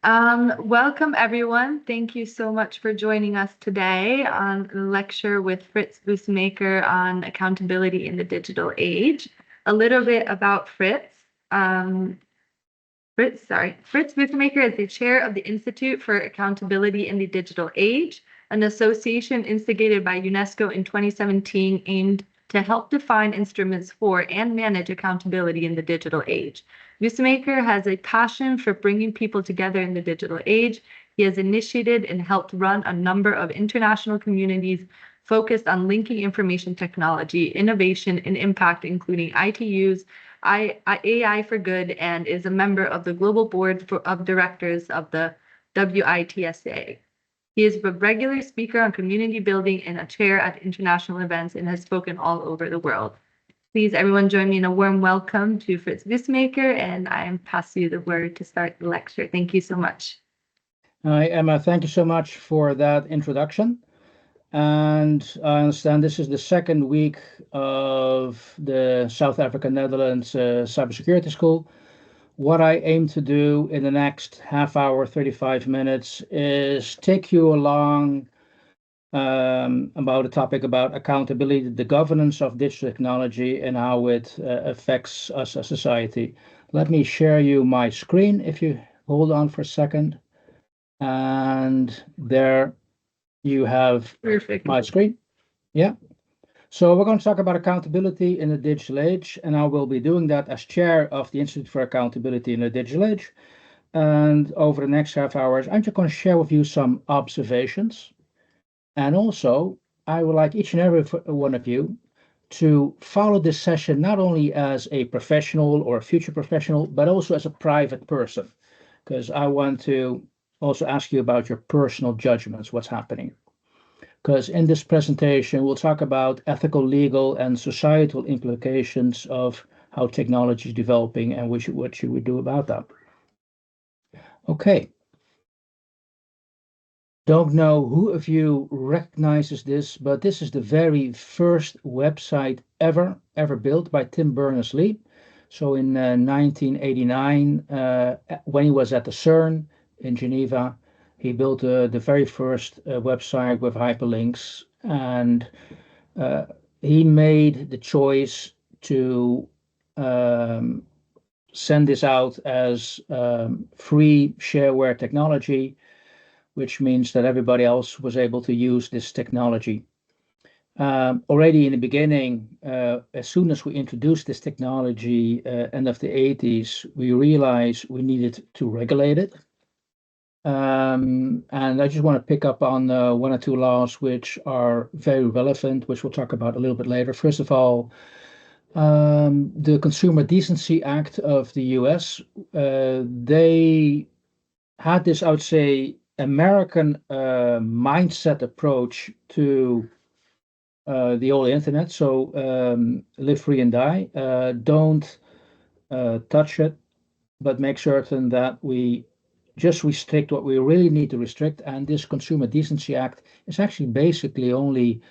Welcome everyone. Thank you so much for joining us today on a lecture with Frits Bussemaker on accountability in the digital age. A little bit about Frits. Frits Bussemaker is the chair of the Institute for Accountability in the Digital Age, an association instigated by UNESCO in 2017 aimed to help define instruments for and manage accountability in the digital age. Bussemaker has a passion for bringing people together in the digital age. He has initiated and helped run a number of international communities focused on linking information technology, innovation, and impact, including ITUs, AI for Good, and is a member of the Global Board of Directors of the WITSA. He is a regular speaker on community building and a chair at international events and has spoken all over the world. Please, everyone, join me in a warm welcome to Frits Bussemaker, and I am passing you the word to start the lecture. Thank you so much. Hi, Emma. Thank you so much for that introduction. And I understand this is the second week of the South Africa Netherlands Cybersecurity School. What I aim to do in the next half hour, 35 minutes, is take you along about a topic about accountability, the governance of digital technology, and how it affects us as society. Let me share you my screen if you hold on for a second. And there you have Perfect. my screen. Yeah. So we're going to talk about accountability in the digital age, and I will be doing that as chair of the Institute for Accountability in the Digital Age. And over the next half hours, I'm just going to share with you some observations. And also, I would like each and every one of you to follow this session not only as a professional or a future professional, but also as a private person, because I want to also ask you about your personal judgments, what's happening. Because in this presentation, we'll talk about ethical, legal, and societal implications of how technology is developing and what should we do about that. Okay. Don't know who of you recognizes this, but this is the very first website ever built by Tim Berners-Lee. So in 1989, when he was at the CERN in Geneva, he built the very first website with hyperlinks, and he made the choice to send this out as free shareware technology, which means that everybody else was able to use this technology. Already in the beginning, as soon as we introduced this technology, end of the 80s, we realized we needed to regulate it. And I just want to pick up on one or two laws which are very relevant, which we'll talk about a little bit later. First of all, the Consumer Decency Act of the US, they had this, I would say, American mindset approach to the old internet. So live free and die. Don't touch it, but make certain that we just restrict what we really need to restrict. And this Consumer Decency Act is actually basically only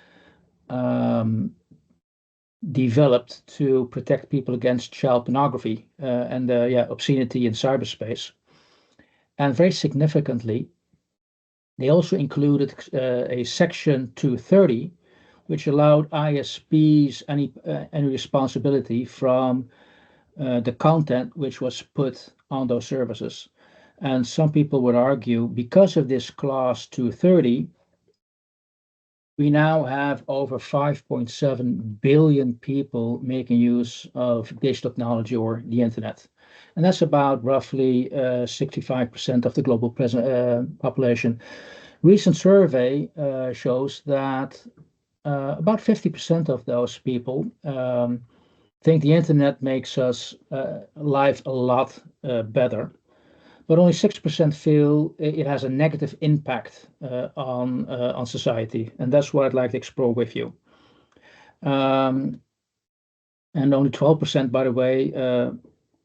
developed to protect people against child pornography and obscenity in cyberspace. And very significantly, they also included a section 230, which allowed ISPs any responsibility from the content which was put on those services. And some people would argue, because of this clause 230, we now have over 5.7 billion people making use of digital technology or the internet. And that's about roughly 65% of the global population. Recent survey shows that about 50% of those people think the internet makes us life a lot better, but only 6% feel it has a negative impact on society, and that's what I'd like to explore with you. And only 12%, by the way,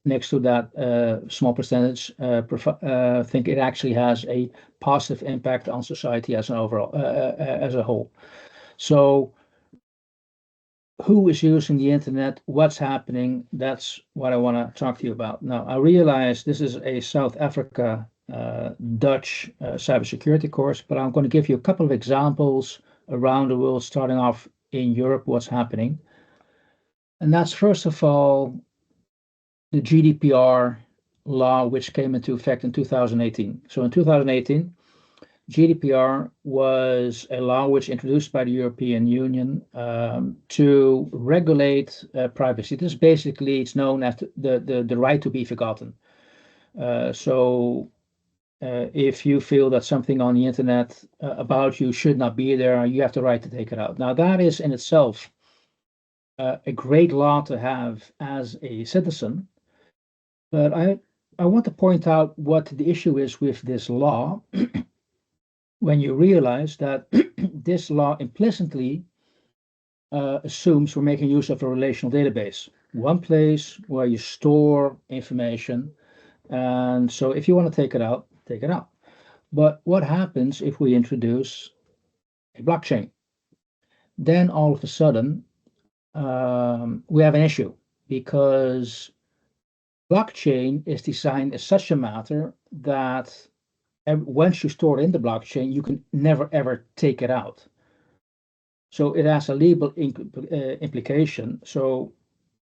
next to that small percentage, think it actually has a positive impact on society as an overall, as a whole. So, who is using the internet? What's happening? That's what I want to talk to you about. Now, I realize this is a South Africa Dutch cybersecurity course, but I'm going to give you a couple of examples around the world, starting off in Europe, what's happening. And that's first of all the GDPR law, which came into effect in 2018. So in 2018, GDPR was a law which introduced by the European Union to regulate privacy. This basically it's known as the right to be forgotten. If you feel that something on the internet about you should not be there, you have the right to take it out. Now that is in itself a great law to have as a citizen, but I want to point out what the issue is with this law when you realize that this law implicitly assumes we're making use of a relational database, one place where you store information. And so if you want to take it out, take it out. But what happens if we introduce a blockchain? Then all of a sudden, we have an issue because blockchain is designed as such a matter that once you store it in the blockchain, you can never ever take it out. So it has a legal implication. So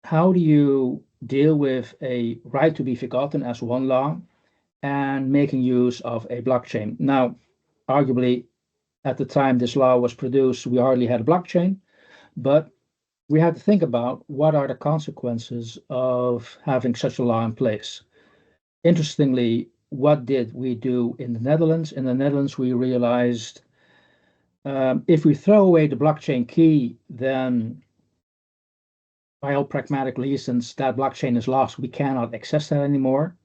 how do you deal with a right to be forgotten as one law and making use of a blockchain? Now, arguably, at the time this law was produced, we hardly had a blockchain, but we had to think about what are the consequences of having such a law in place. Interestingly, what did we do in the Netherlands? In the Netherlands, we realized if we throw away the blockchain key, then by all pragmatic reasons, that blockchain is lost. We cannot access that anymore.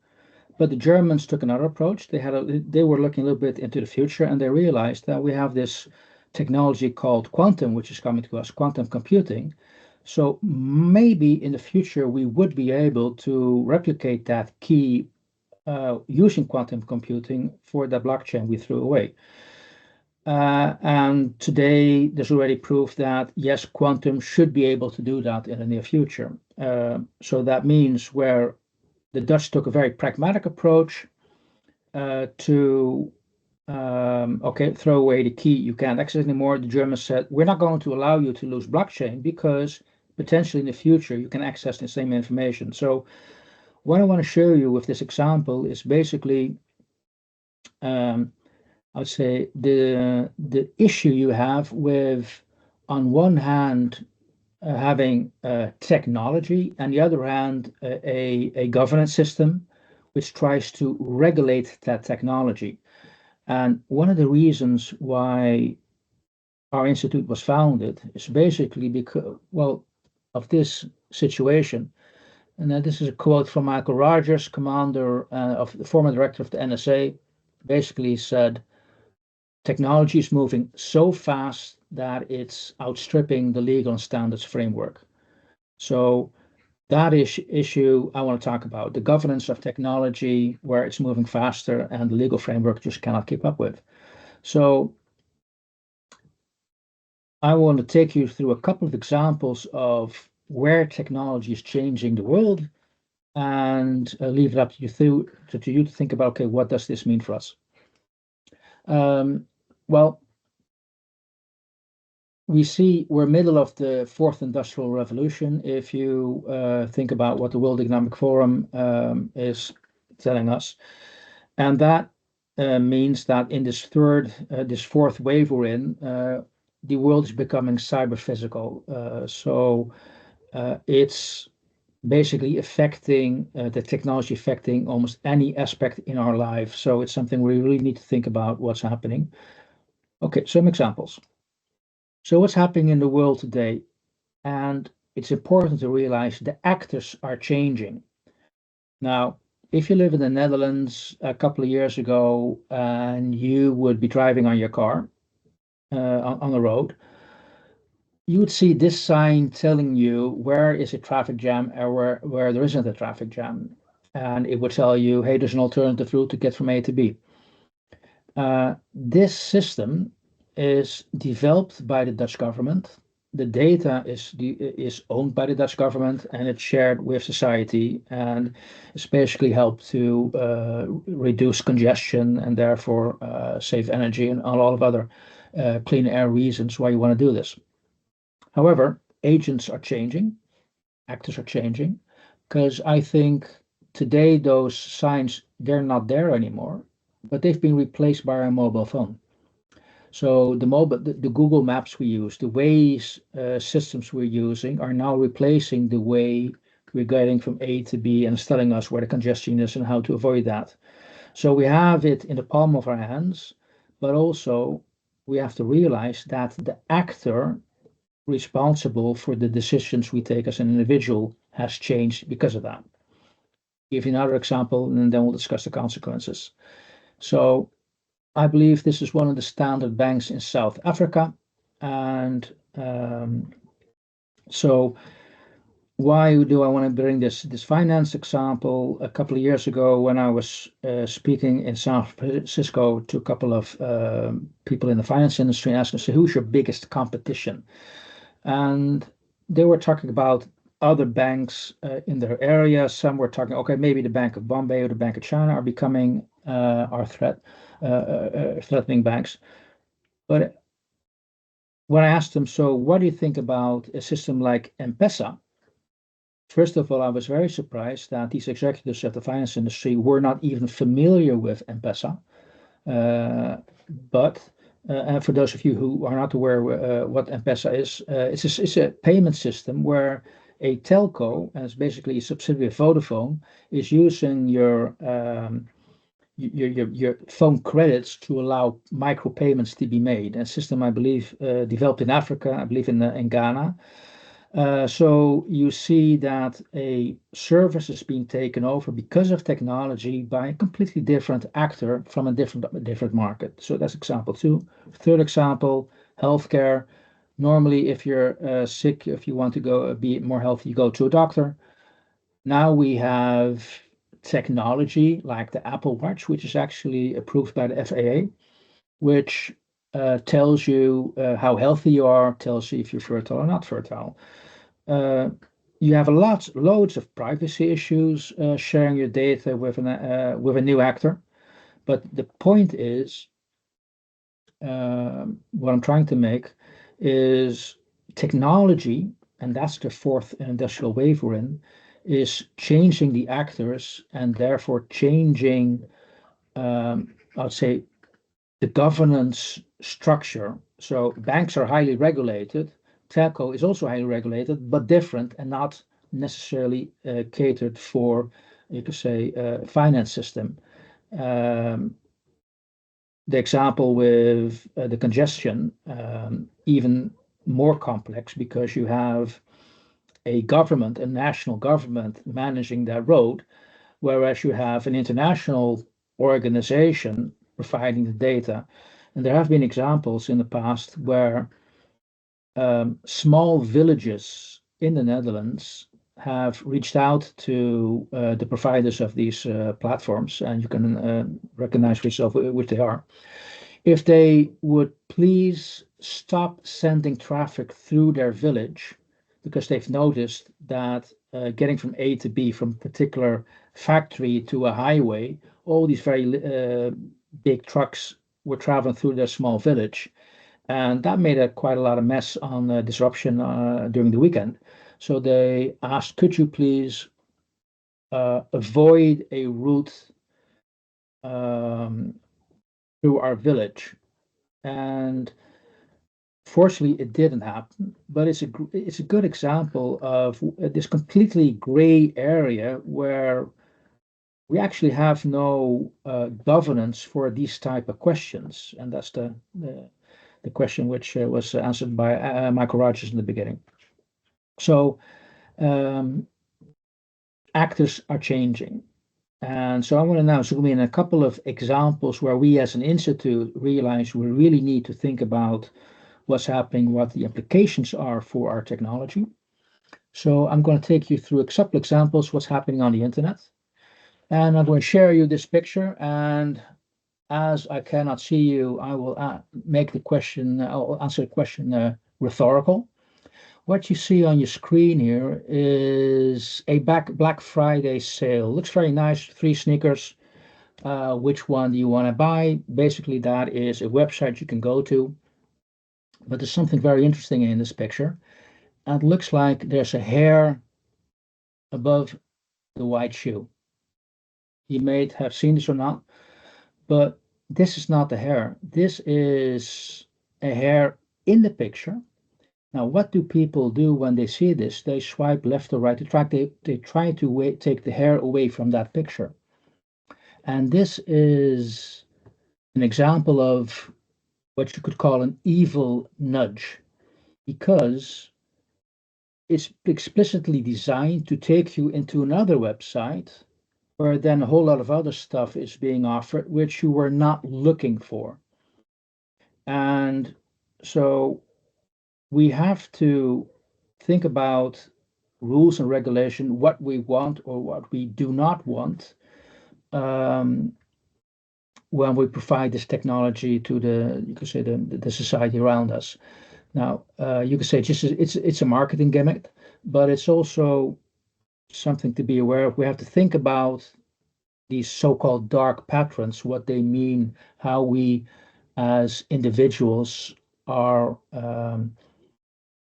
But the Germans took another approach. They were looking a little bit into the future, and they realized that we have this technology called quantum, which is coming to us, quantum computing. So maybe in the future we would be able to replicate that key using quantum computing for the blockchain we threw away. And today there's already proof that yes, quantum should be able to do that in the near future. So that means where the Dutch took a very pragmatic approach to okay, throw away the key, you can't access it anymore. The Germans said, we're not going to allow you to lose blockchain because potentially in the future you can access the same information. So what I want to show you with this example is basically I would say the issue you have with, on one hand, having technology, and the other hand, a governance system which tries to regulate that technology. And one of the reasons why our institute was founded is basically because, well, of this situation. And this is a quote from Michael Rogers, commander of the former director of the NSA, basically said, technology is moving so fast that it's outstripping the legal and standards framework. So that is issue I want to talk about, the governance of technology, where it's moving faster and the legal framework just cannot keep up with. So I want to take you through a couple of examples of where technology is changing the world and leave it up to you to think about, okay, what does this mean for us? Well, we see we're middle of the fourth industrial revolution. If you think about what the World Economic Forum is telling us, and that means that in this fourth wave we're in, the world is becoming cyber physical. So it's basically affecting the technology affecting almost any aspect in our life. So it's something we really need to think about what's happening. Okay, some examples. So what's happening in the world today? And it's important to realize the actors are changing. Now, if you live in the Netherlands a couple of years ago and you would be driving on your car on the road, you would see this sign telling you where is a traffic jam or where there isn't a traffic jam. And it would tell you, hey, there's an alternative route to get from A to B. This system is developed by the Dutch government the data is owned by the Dutch government and it's shared with society, and it's basically helped to reduce congestion and therefore save energy and a lot of other clean air reasons why you want to do this. However, agents are changing, actors are changing, because I think today those signs, they're not there anymore, but they've been replaced by our mobile phone. So the Google Maps we use, the Waze systems we're using are now replacing the way we're getting from A to B and it's telling us where the congestion is and how to avoid that. So we have it in the palm of our hands, but also we have to realize that the actor responsible for the decisions we take as an individual has changed because of that. Give you another example, and then we'll discuss the consequences. So I believe this is one of the standard banks in South Africa. And so why do I want to bring this finance example? A couple of years ago, when I was speaking in San Francisco to a couple of people in the finance industry, asking, so who's your biggest competition? And they were talking about other banks in their area. Some were talking, okay, maybe the Bank of Bombay or the Bank of China are becoming our threatening banks. But when I asked them, so what do you think about a system like M-Pesa? First of all, I was very surprised that these executives of the finance industry were not even familiar with M-Pesa. But and for those of you who are not aware what M-Pesa is, it's a payment system where a telco, and it's basically a subsidiary of Vodafone, is using your phone credits to allow micropayments to be made. A system, I believe, developed in Africa, I believe in Ghana. So you see that a service is being taken over because of technology by a completely different actor from a different market. So that's example two. Third example, healthcare. Normally, if you're sick, if you want to go be more healthy, you go to a doctor. Now we have technology like the Apple Watch, which is actually approved by the FAA, which tells you how healthy you are, tells you if you're fertile or not fertile. You have loads of privacy issues sharing your data with a new actor. But the point is, what I'm trying to make is technology, and that's the fourth industrial wave we're in, is changing the actors and therefore changing, I would say, the governance structure. So banks are highly regulated. Telco is also highly regulated, but different and not necessarily catered for, you could say, finance system. The example with the congestion, even more complex because you have a government, a national government managing that road, whereas you have an international organization providing the data. And there have been examples in the past where small villages in the Netherlands have reached out to the providers of these platforms, and you can recognize for yourself which they are. If they would please stop sending traffic through their village, because they've noticed that getting from A to B, from a particular factory to a highway, all these very big trucks were traveling through their small village. And that made quite a lot of mess on disruption during the weekend. So they asked, could you please avoid a route through our village? And fortunately, it didn't happen, but it's a good example of this completely gray area where we actually have no governance for these type of questions, and that's the question which was answered by Michael Rogers in the beginning. So actors are changing. And so I want to now zoom in a couple of examples where we as an institute realize we really need to think about what's happening, what the implications are for our technology. So I'm going to take you through a couple examples, what's happening on the internet. And I'm going to share you this picture. And as I cannot see you, I will make the question, I'll answer the question rhetorical. What you see on your screen here is a Black Friday sale. Looks very nice. 3 sneakers. Which one do you want to buy? Basically, that is a website you can go to. But there's something very interesting in this picture. And it looks like there's a hair above the white shoe. You may have seen this or not, but this is not the hair. This is a hair in the picture. Now, what do people do when they see this? They swipe left or right. They try to take the hair away from that picture. And this is an example of what you could call an evil nudge, because it's explicitly designed to take you into another website where then a whole lot of other stuff is being offered, which you were not looking for. And so we have to think about rules and regulation, what we want or what we do not want, um, when we provide this technology to you could say the society around us. Now, you could say it's a marketing gimmick, but it's also something to be aware of. We have to think about these so-called dark patterns, what they mean, how we as individuals are um,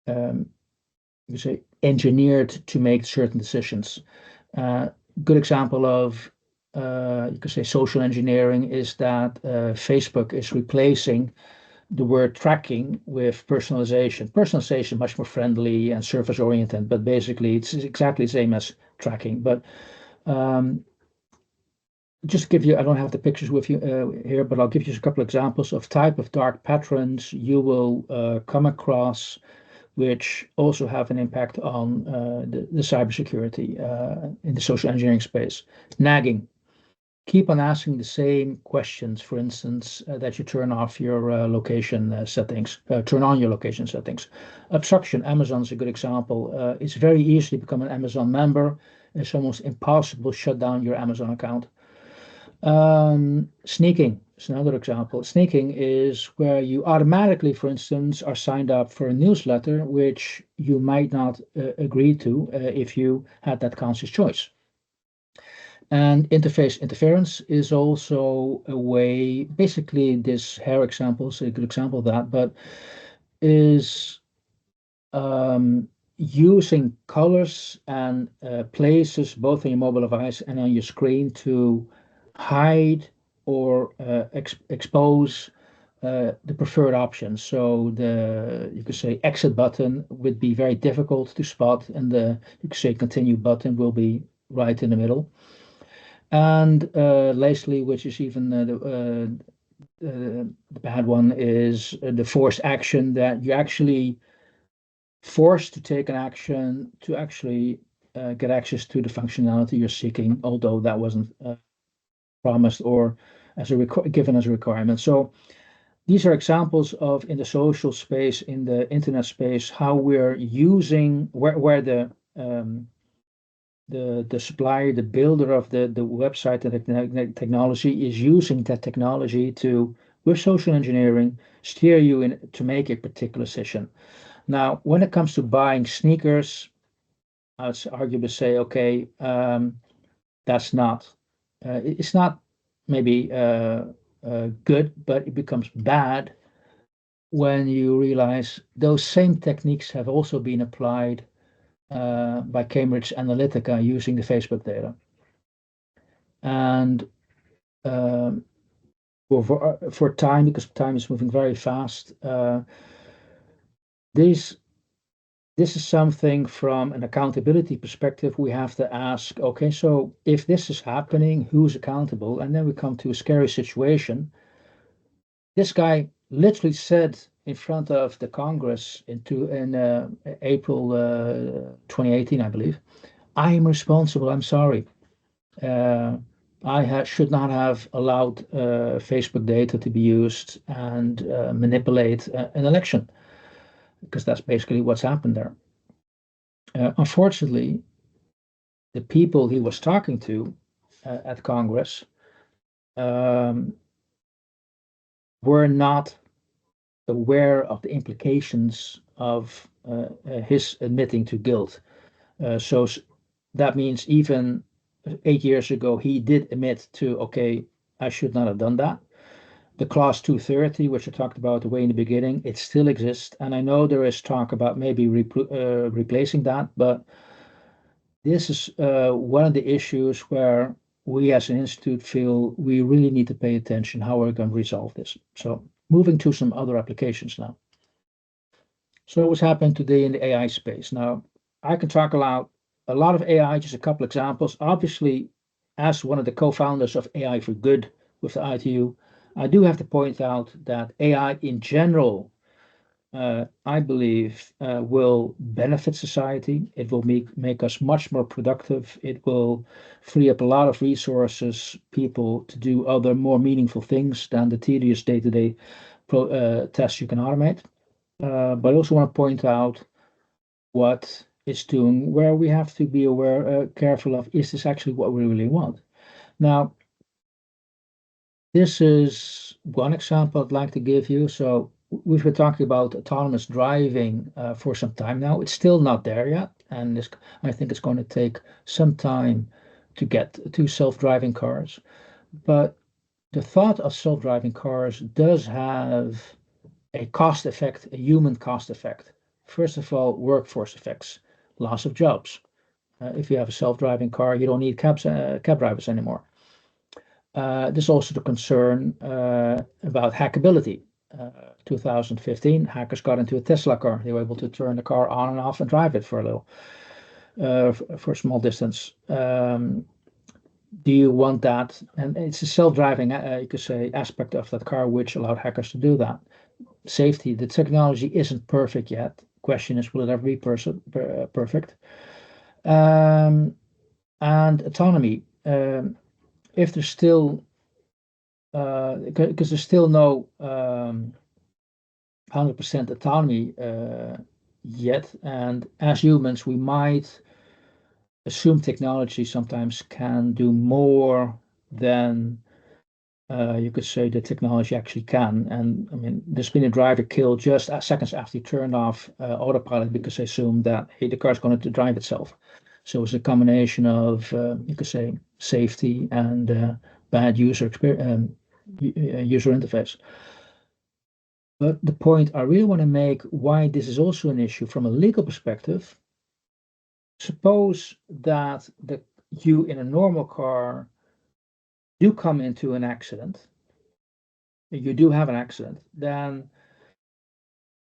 you say engineered to make certain decisions. Uh, Good example of you could say social engineering is that Facebook is replacing the word tracking with personalization. Personalization much more friendly and service oriented, but basically it's exactly the same as tracking. But um, just give you, I don't have the pictures with you here, but I'll give you a couple of examples of type of dark patterns you will come across, which also have an impact on the cybersecurity in the social engineering space. Nagging. Keep on asking the same questions, for instance, that you turn off your location settings, turn on your location settings. Obstruction. Amazon's a good example. It's very easy to become an Amazon member. It's almost impossible to shut down your Amazon account. Sneaking is another example. Sneaking is where you automatically, for instance, are signed up for a newsletter, which you might not agree to if you had that conscious choice. And interface interference is also a way, basically, this hair example is a good example of that, but is using colors and places both on your mobile device and on your screen to hide or expose the preferred options. So you could say exit button would be very difficult to spot, and the you could say continue button will be right in the middle. And lastly, which is even the bad one, is the forced action, that you actually forced to take an action to actually get access to the functionality you're seeking, although that wasn't promised or given as a requirement. So these are examples of, in the social space, in the internet space, how we're using where the supplier, the builder of the website and the technology is using that technology to, with social engineering, steer you in to make a particular decision. Now, when it comes to buying sneakers, I would arguably say, okay, that's not, it's not maybe good, but it becomes bad when you realize those same techniques have also been applied by Cambridge Analytica using the Facebook data. And um, for time, because time is moving very fast, these this is something from an accountability perspective we have to ask, okay, so if this is happening, who's accountable? And then we come to a scary situation. This guy literally said in front of the Congress in April 2018, I believe, I am responsible. I'm sorry. Uh, should not have allowed Facebook data to be used and manipulate an election, because that's basically what's happened there. Unfortunately, the people he was talking to at Congress um, were not aware of the implications of his admitting to guilt. So that means even 8 years ago, he did admit to, okay, I should not have done that. The clause 230, which I talked about way in the beginning, it still exists. And I know there is talk about maybe replacing that, but this is one of the issues where we as an institute feel we really need to pay attention how we're going to resolve this. So moving to some other applications now. So what's happening today in the AI space? Now, I can talk about a lot of AI, just a couple examples. Obviously, as one of the co-founders of AI for Good with the ITU, I do have to point out that AI in general, I believe, will benefit society. It will make us much more productive. It will free up a lot of resources, people to do other more meaningful things than the tedious day-to-day tasks you can automate. But I also want to point out what it's doing, where we have to be aware, careful of, is this actually what we really want? Now, this is one example I'd like to give you. So we've been talking about autonomous driving for some time now. It's still not there yet, and I think it's going to take some time to get to self-driving cars. But the thought of self-driving cars does have a cost effect, a human cost effect. First of all, workforce effects, loss of jobs. If you have a self-driving car, you don't need cab drivers anymore. There's also the concern about hackability. 2015, hackers got into a Tesla car. They were able to turn the car on and off and drive it for a little, for a small distance. Do you want that? And it's a self-driving, you could say, aspect of that car which allowed hackers to do that. Safety, the technology isn't perfect yet. Question is, will it ever be perfect? And autonomy. If there's still, because there's still no 100% autonomy yet, and as humans, we might assume technology sometimes can do more than you could say the technology actually can. And I mean, there's been a driver killed just seconds after he turned off autopilot because they assumed that, hey, the car's going to drive itself. So it's a combination of, you could say, safety and bad user user interface. But the point I really want to make why this is also an issue from a legal perspective. Suppose that you in a normal car do come into an accident, you do have an accident, then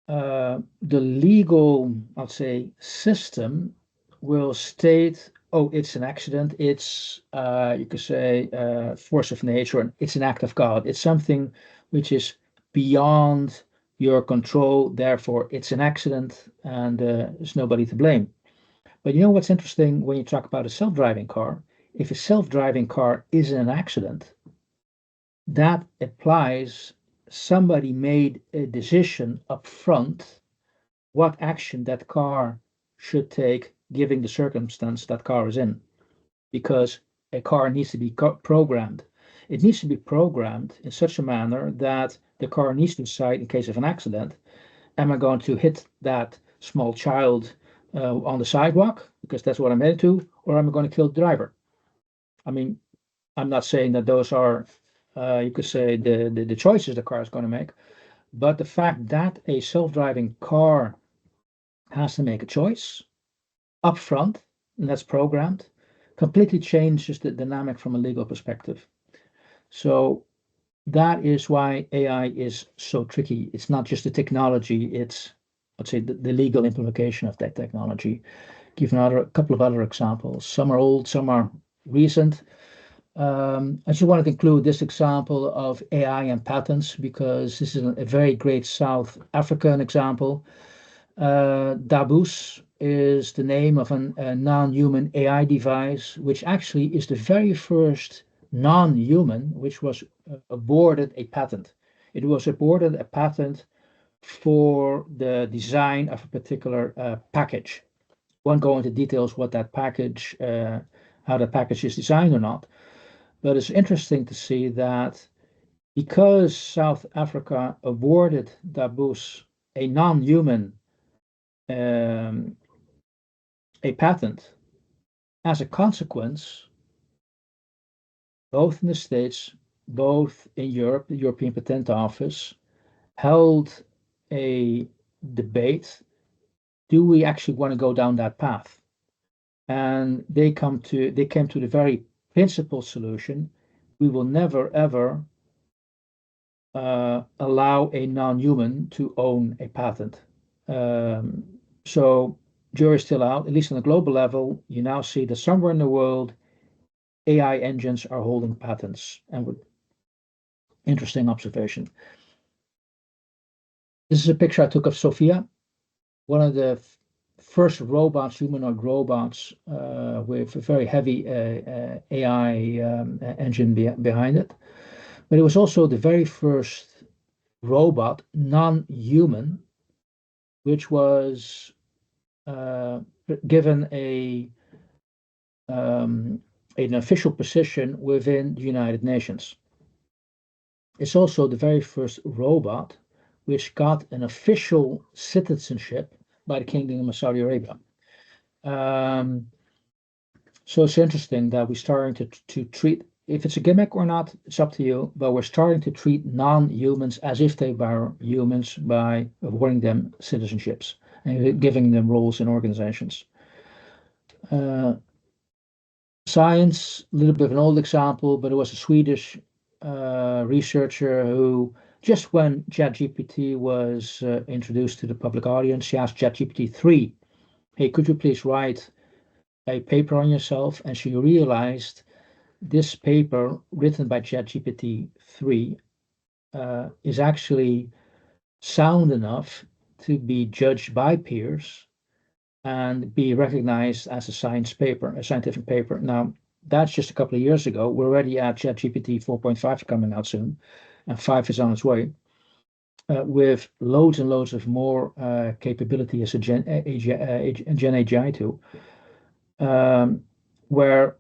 the legal, I'd say, system will state, oh, it's an accident, it's, you could say, force of nature, and it's an act of God. It's something which is beyond your control, therefore it's an accident, and there's nobody to blame. But you know what's interesting when you talk about a self-driving car? If a self-driving car is an accident, that applies somebody made a decision up front what action that car should take given the circumstance that car is in. Because a car needs to be programmed. It needs to be programmed in such a manner that the car needs to decide in case of an accident, am I going to hit that small child on the sidewalk because that's what I'm headed to, or am I going to kill the driver? I mean, I'm not saying that those are, you could say, the choices the car is going to make, but the fact that a self-driving car has to make a choice up front, and that's programmed, completely changes the dynamic from a legal perspective. So that is why AI is so tricky. It's not just the technology, it's, let's say, the legal implication of that technology. Give a couple of other examples. Some are old, some are recent. I just wanted to include this example of AI and patents because this is a very great South African example. Dabus is the name of a non-human AI device, which actually is the very first non-human which was awarded a patent. It was awarded a patent for the design of a particular package. Won't go into details what that package, how the package is designed or not, but it's interesting to see that because South Africa awarded Dabus a non-human a patent as a consequence, both in the States, both in Europe, the European Patent Office held a debate. Do we actually want to go down that path? And they came to the very principled solution. We will never ever allow a non-human to own a patent. So jury's still out, at least on a global level. You now see that somewhere in the world, AI engines are holding patents. And with interesting observation. This is a picture I took of Sophia, one of the first robots, humanoid robots, with a very heavy AI engine behind it. But it was also the very first robot, non-human, which was given an official position within the United Nations. It's also the very first robot which got an official citizenship by the Kingdom of Saudi Arabia. So it's interesting that we're starting to treat, if it's a gimmick or not, it's up to you, but we're starting to treat non-humans as if they were humans by awarding them citizenships and giving them roles in organizations. Science, a little bit of an old example, but it was a Swedish researcher who, just when ChatGPT was introduced to the public audience, she asked ChatGPT 3, hey, could you please write a paper on yourself? And she realized this paper written by ChatGPT 3 is actually sound enough to be judged by peers and be recognized as a scientific paper. Now, that's just a couple of years ago. We're already at ChatGPT 4.5 coming out soon, and 5 is on its way, with loads and loads of more capability as a Gen AGI tool, where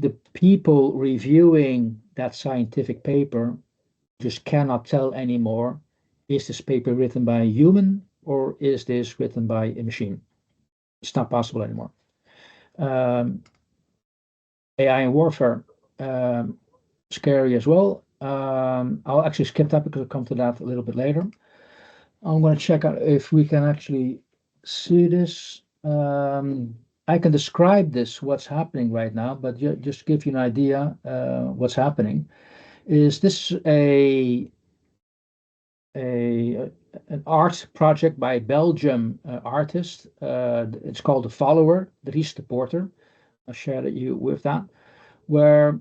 the people reviewing that scientific paper just cannot tell anymore, is this paper written by a human or is this written by a machine? It's not possible anymore. AI and warfare, scary as well. I'll actually skip that because I'll come to that a little bit later. I'm going to check out if we can actually see this. I can describe this, what's happening right now, but just to give you an idea what's happening. Is this an art project by a Belgium artist? It's called The Follower, Dries de Porter. I'll share you with that, where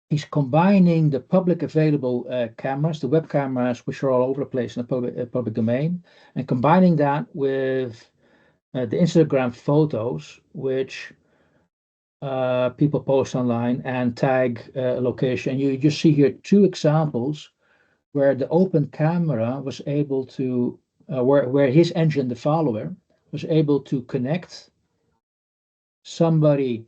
he's combining the public available cameras, the web cameras, which are all over the place in the public domain, and combining that with the Instagram photos, which people post online and tag location. You just see here two examples where the open camera was able to, where his engine, the follower, was able to connect somebody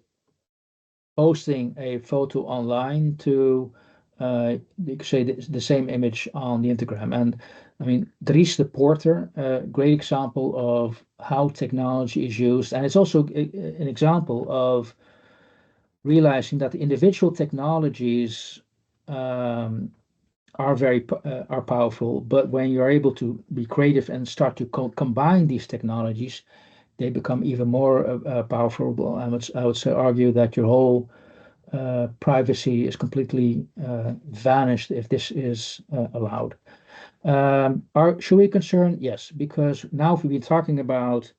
posting a photo online to, you could say, the same image on the Instagram. And I mean, Dries de Porter, a great example of how technology is used. And it's also an example of realizing that the individual technologies are are powerful, but when you're able to be creative and start to combine these technologies, they become even more powerful. I would say argue that your whole privacy is completely vanished if this is allowed. Should we concern? Yes, because now we've been talking about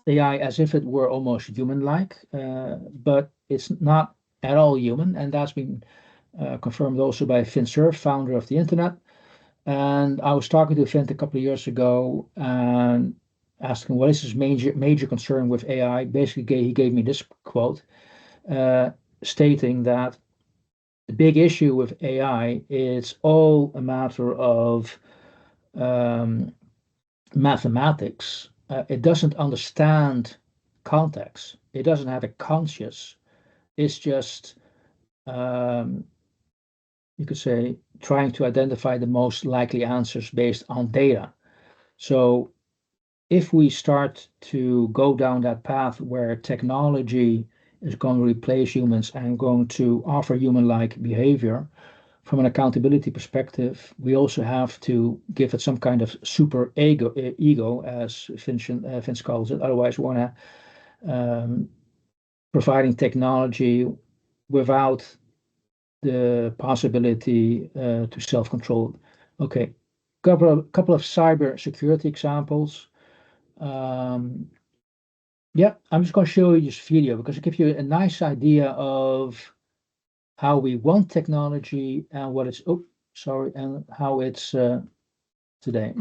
AI as if it were almost human-like, but it's not at all human, and that's been confirmed also by Vint Cerf, founder of the internet. And I was talking to Vint a couple of years ago and asking what is his major concern with AI. Basically, he gave me this quote, stating that the big issue with AI is all a matter of mathematics. It doesn't understand context. It doesn't have a conscious. It's just you could say trying to identify the most likely answers based on data. So if we start to go down that path where technology is going to replace humans and going to offer human-like behavior, from an accountability perspective, we also have to give it some kind of super ego, as Vince calls it. Otherwise, we want to providing technology without the possibility to self-control. Okay, couple of cyber security examples. Yeah, I'm just going to show you this video because it gives you a nice idea of how we want technology and what it's, oh, sorry, and how it's today.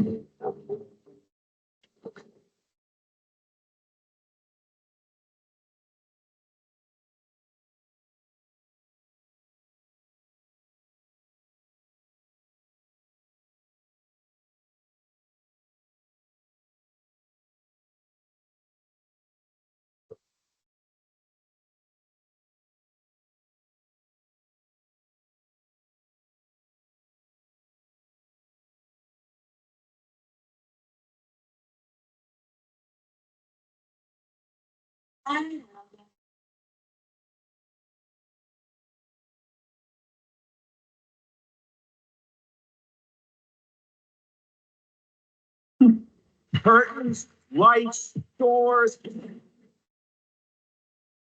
Curtains, lights, doors.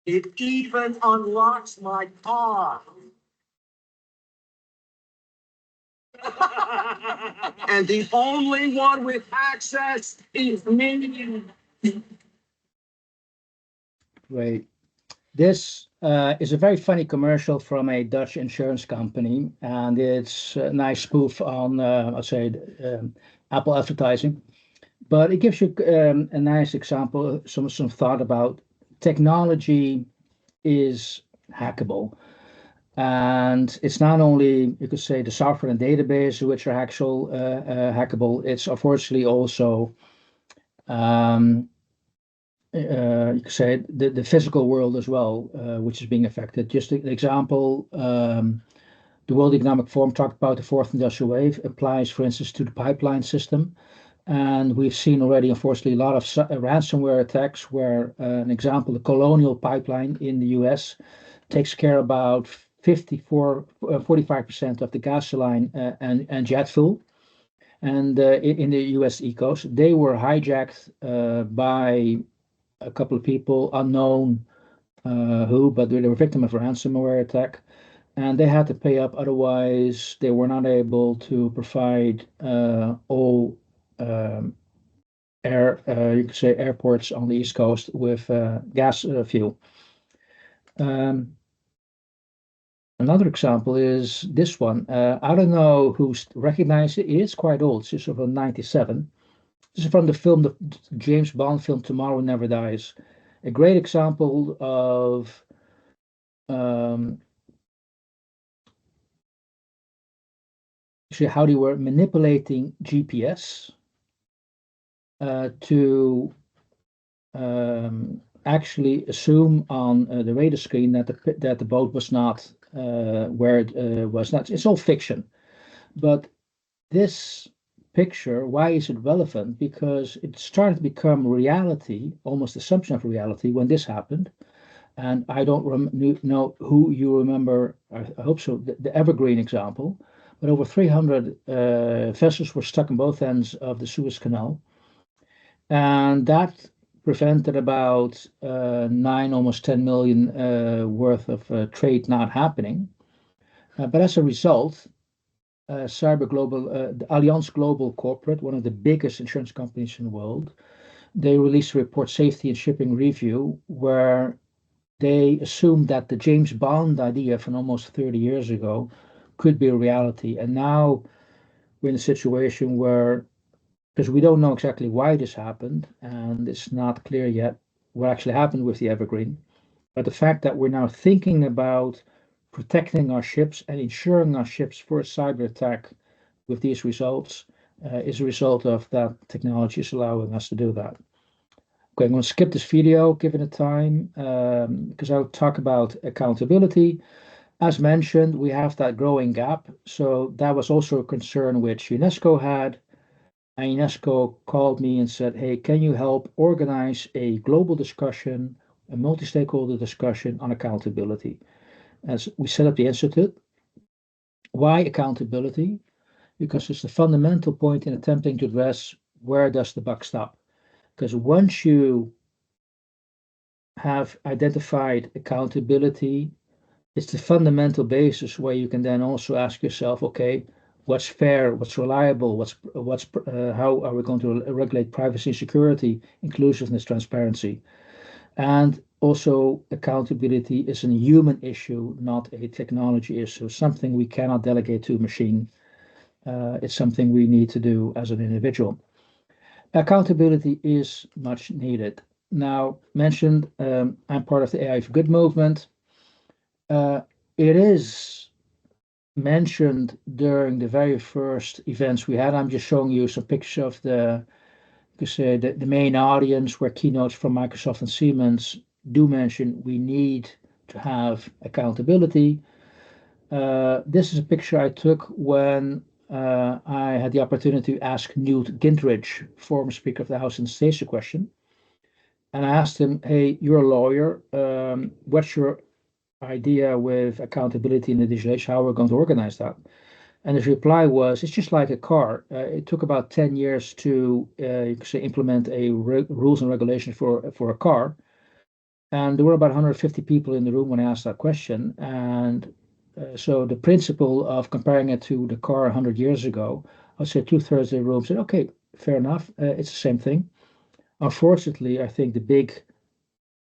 It even unlocks my car. And the only one with access is me. Great. This is a very funny commercial from a Dutch insurance company, and it's a nice spoof on, I'd say, Apple advertising. But it gives you a nice example, some thought about technology is hackable. And it's not only, you could say, the software and database which are actual hackable, it's unfortunately also, you could say, the physical world as well, which is being affected. Just an example, the World Economic Forum talked about the fourth industrial wave, applies, for instance, to the pipeline system. And we've seen already, unfortunately, a lot of ransomware attacks where, an example, the Colonial Pipeline in the US takes care about 45% of the gasoline and jet fuel. And in the US coast, they were hijacked by a couple of people, unknown who, but they were victim of a ransomware attack. And they had to pay up, otherwise they were not able to provide all you could say airports on the East Coast with gas fuel. Another example is this one. I don't know who's recognized it. It is quite old. It's from 97. This is from the film, the James Bond film, Tomorrow Never Dies. A great example of actually how they were manipulating GPS to actually assume on the radar screen that the boat was not where it was not. It's all fiction, but this picture, why is it relevant? Because it started to become reality, almost assumption of reality, when this happened. And I don't know who you remember. I hope so. The Evergreen example, but over 300 vessels were stuck on both ends of the Suez Canal, and that prevented about 9, almost 10 million worth of trade not happening. But as a result, Cyber Global, the Allianz Global Corporate, one of the biggest insurance companies in the world, they released a report, Safety and Shipping Review, where they assumed that the James Bond idea from almost 30 years ago could be a reality. And now we're in a situation where, because we don't know exactly why this happened, and it's not clear yet what actually happened with the Evergreen, but the fact that we're now thinking about protecting our ships and insuring our ships for a cyber attack with these results is a result of that technology is allowing us to do that. Okay, I'm going to skip this video, given the time, because I'll talk about accountability. As mentioned, we have that growing gap. So that was also a concern which UNESCO had. And UNESCO called me and said, hey, can you help organize a global discussion, a multi-stakeholder discussion on accountability? As we set up the institute. Why accountability? Because it's the fundamental point in attempting to address where does the buck stop? Because once you have identified accountability, it's the fundamental basis where you can then also ask yourself, okay, what's fair, what's reliable, what's how are we going to regulate privacy and security, inclusiveness, transparency, and also accountability is a human issue, not a technology issue, something we cannot delegate to a machine. It's something we need to do as an individual. Accountability is much needed. Now, mentioned, I'm part of the AI for Good movement. It is mentioned during the very first events we had. I'm just showing you some pictures of the main audience where keynotes from Microsoft and Siemens do mention we need to have accountability. This is a picture I took when I had the opportunity to ask Newt Gingrich, former Speaker of the House, and stage a question. And I asked him, hey, you're a lawyer. What's your idea with accountability in the digital age? How we're going to organize that? And his reply was, it's just like a car. It took about 10 years to you could say, implement a rules and regulations for a car. And there were about 150 people in the room when I asked that question. And so the principle of comparing it to the car 100 years ago, I'd say 2/3 of the room said, okay, fair enough. It's the same thing. Unfortunately, I think the big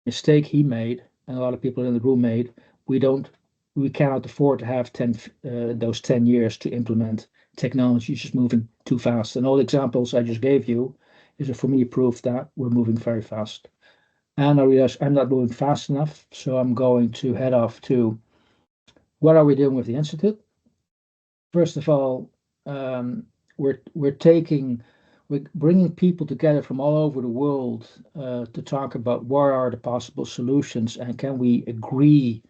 mistake he made and a lot of people in the room made, we cannot afford to have those 10 years to implement technology just moving too fast. And all the examples I just gave you is for me proof that we're moving very fast. And I realize I'm not moving fast enough, so I'm going to head off to what are we doing with the Institute? First of all, um, we're bringing people together from all over the world to talk about what are the possible solutions and can we agree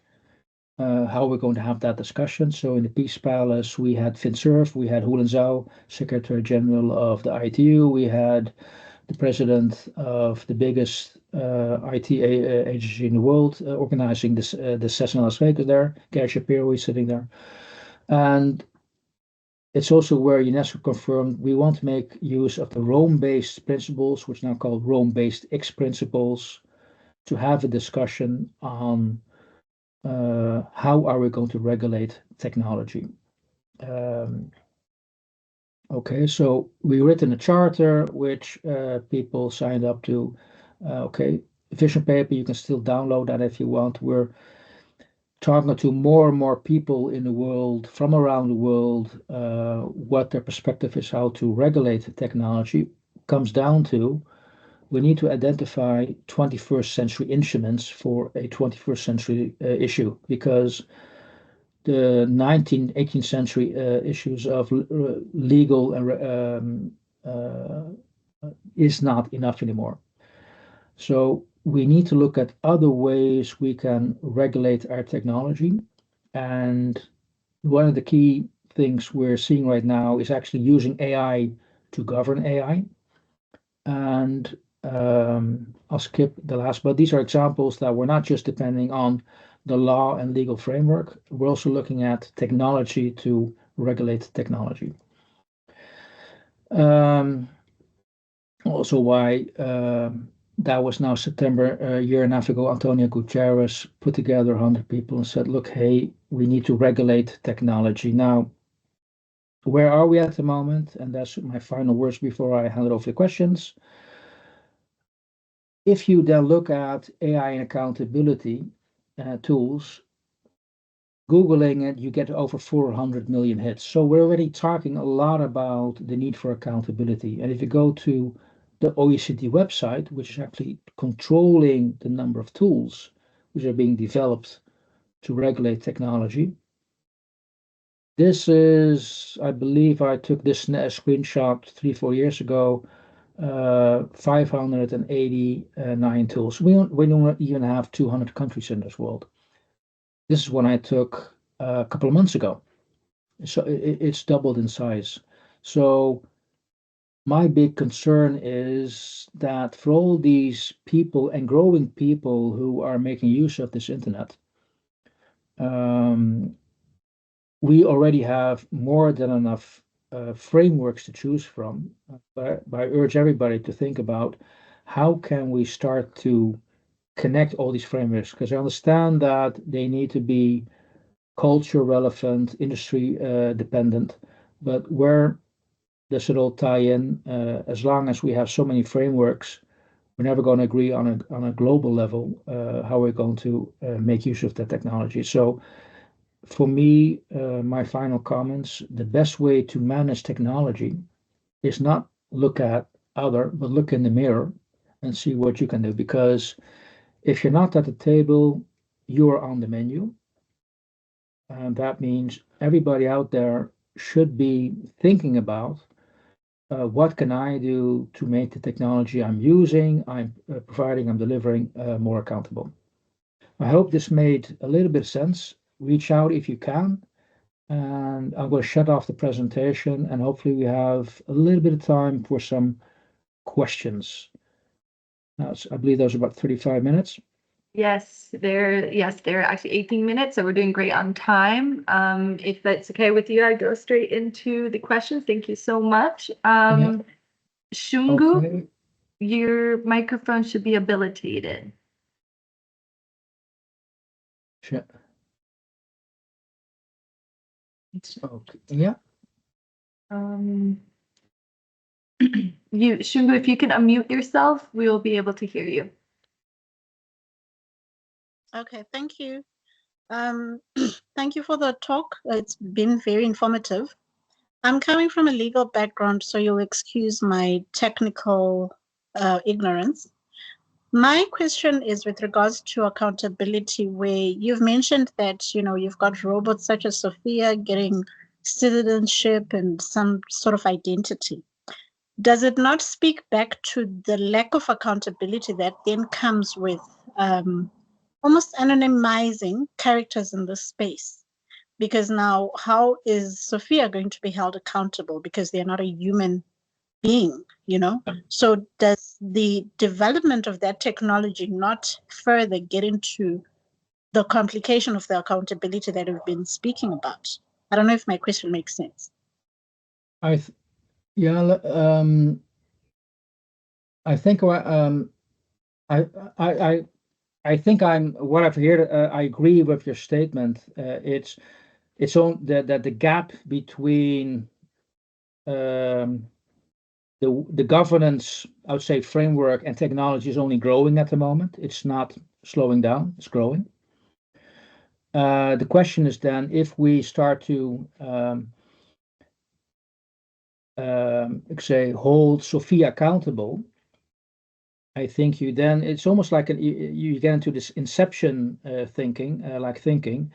how we're going to have that discussion. So in the Peace Palace, we had FinServ, we had Hulen Zhao, Secretary General of the ITU, we had the president of the biggest IT agency in the world organizing the session in Las Vegas there. Gary Shapiro is sitting there. And it's also where UNESCO confirmed we want to make use of the Rome-based principles, which are now called Rome-based X principles, to have a discussion on how are we going to regulate technology. Okay, so we written a charter which people signed up to. Okay, vision paper, you can still download that if you want. We're talking to more and more people in the world, from around the world, what their perspective is, how to regulate technology. Comes down to we need to identify 21st century instruments for a 21st century issue, because the 19th, 18th century issues of legal and is not enough anymore. So we need to look at other ways we can regulate our technology. And one of the key things we're seeing right now is actually using AI to govern AI. And I'll skip the last, but these are examples that we're not just depending on the law and legal framework, we're also looking at technology to regulate technology. Also why that was now September, a year and a half ago, Antonio Guterres put together 100 people and said, look, hey, we need to regulate technology. Now, where are we at the moment? And that's my final words before I hand it over to questions. If you then look at AI and accountability tools, Googling it, you get over 400 million hits. So we're already talking a lot about the need for accountability. And if you go to the OECD website, which is actually controlling the number of tools which are being developed to regulate technology, this is, I believe I took this screenshot 3-4 years ago, 589 tools. We don't even have 200 countries in this world. This is one I took a couple of months ago. So it's doubled in size. So my big concern is that for all these people and growing people who are making use of this internet, um, we already have more than enough frameworks to choose from. But I urge everybody to think about how can we start to connect all these frameworks, because I understand that they need to be culture relevant, industry dependent, but where does it all tie in? As long as we have so many frameworks, we're never going to agree on a global level how we're going to make use of the technology. So for me, my final comments, the best way to manage technology is not look at other, but look in the mirror and see what you can do. Because if you're not at the table, you're on the menu. And that means everybody out there should be thinking about what can I do to make the technology I'm using, I'm providing, I'm delivering more accountable. I hope this made a little bit of sense. Reach out if you can. And I'm going to shut off the presentation and hopefully we have a little bit of time for some questions. Now, I believe those are about 35 minutes. Yes, they're actually 18 minutes, so we're doing great on time. If that's okay with you, I go straight into the questions. Thank you so much. Yeah. Shungu, Okay. your microphone should be habilitated. Sure. Okay. Yeah. Shungu, if you can unmute yourself, we will be able to hear you. Okay, thank you. Thank you for the talk. It's been very informative. I'm coming from a legal background, so you'll excuse my technical ignorance. My question is with regards to accountability, where you've mentioned that, you know, you've got robots such as Sophia getting citizenship and some sort of identity. Does it not speak back to the lack of accountability that then comes with almost anonymizing characters in this space? Because now, how is Sophia going to be held accountable because they're not a human being, you know? So does the development of that technology not further get into the complication of the accountability that we've been speaking about? I don't know if my question makes sense. Yeah, I think I think what I've heard. I agree with your statement. It's on that the gap between the governance, I would say, framework and technology is only growing at the moment. It's not slowing down, it's growing. The question is then if we start to say hold Sophia accountable, I think you then it's almost like you get into this inception thinking, thinking.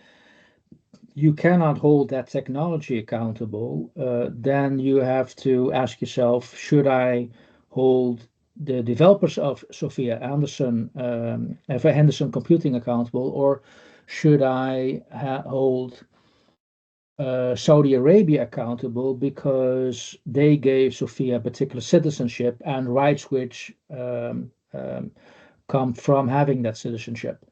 You cannot hold that technology accountable. Then you have to ask yourself, should I hold the developers of Sophia Anderson, for Henderson Computing accountable, or should I hold Saudi Arabia accountable because they gave Sophia a particular citizenship and rights which come from having that citizenship.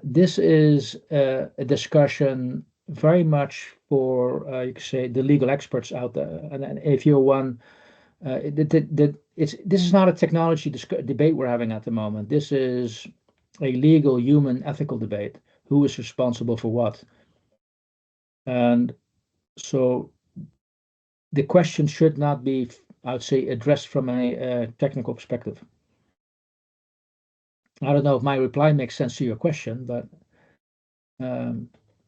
This is a discussion very much for, you could say, the legal experts out there. And if you're one, this is not a technology debate we're having at the moment. This is a legal, human, ethical debate. Who is responsible for what? And so the question should not be, I would say, addressed from a technical perspective. I don't know if my reply makes sense to your question, but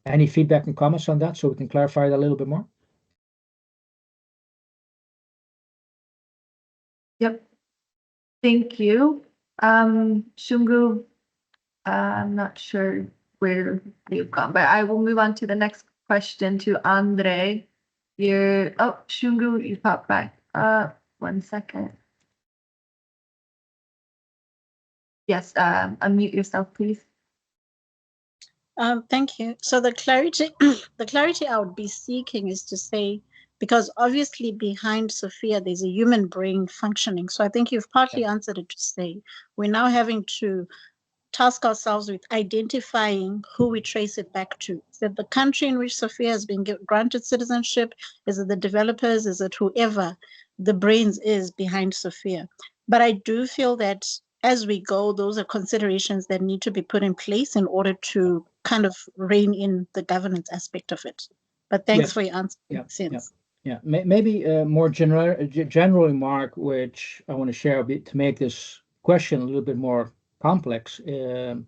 any feedback and comments on that so we can clarify it a little bit more? Yep. Thank you. Shungu, I'm not sure where you've gone, but I will move on to the next question to Andre. Shungu, you popped back. 1 second. Yes, unmute yourself, please. Thank you. So the clarity, the clarity I would be seeking is to say, Because obviously behind Sophia, there's a human brain functioning. So I think you've partly answered it to say we're now having to task ourselves with identifying who we trace it back to. Is it the country in which Sophia has been granted citizenship? Is it the developers? Is it whoever the brains is behind Sophia? But I do feel that as we go, those are considerations that need to be put in place in order to kind of rein in the governance aspect of it. But thanks for your answer. Sense. Yeah. Maybe a more general remark, which I want to share a bit to make this question a little bit more complex,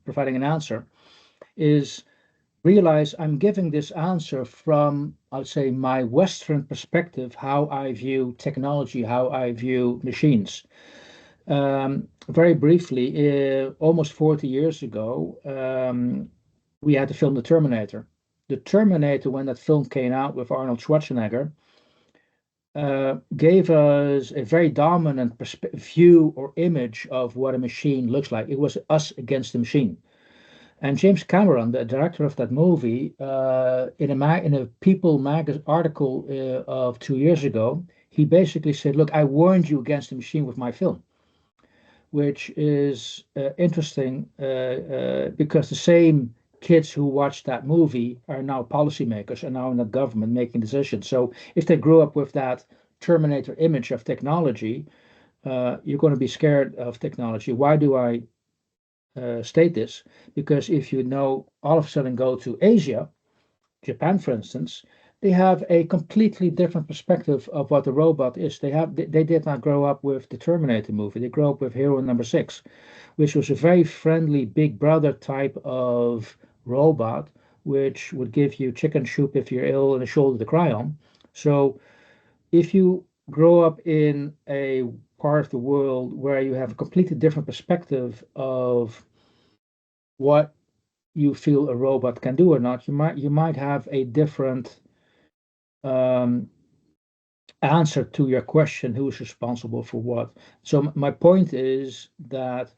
providing an answer, is realize I'm giving this answer from, I would say, my Western perspective, how I view technology, how I view machines. Very briefly, almost 40 years ago, we had the film The Terminator. The Terminator, when that film came out with Arnold Schwarzenegger, gave us a very dominant view or image of what a machine looks like. It was us against the machine. And James Cameron, the director of that movie, in a People magazine article of 2 years ago, he basically said, "Look, I warned you against the machine with my film," which is interesting because the same kids who watched that movie are now policymakers and now in the government making decisions. So if they grew up with that Terminator image of technology, you're going to be scared of technology. Why do I state this? Because if you know, all of a sudden go to Asia, Japan, for instance, they have a completely different perspective of what a robot is. They did not grow up with the Terminator movie. They grew up with Hero Number 6, which was a very friendly Big Brother type of robot, which would give you chicken soup if you're ill and a shoulder to cry on. So if you grow up in a part of the world where you have a completely different perspective of what you feel a robot can do or not, you might have a different answer to your question, who is responsible for what. So my point is that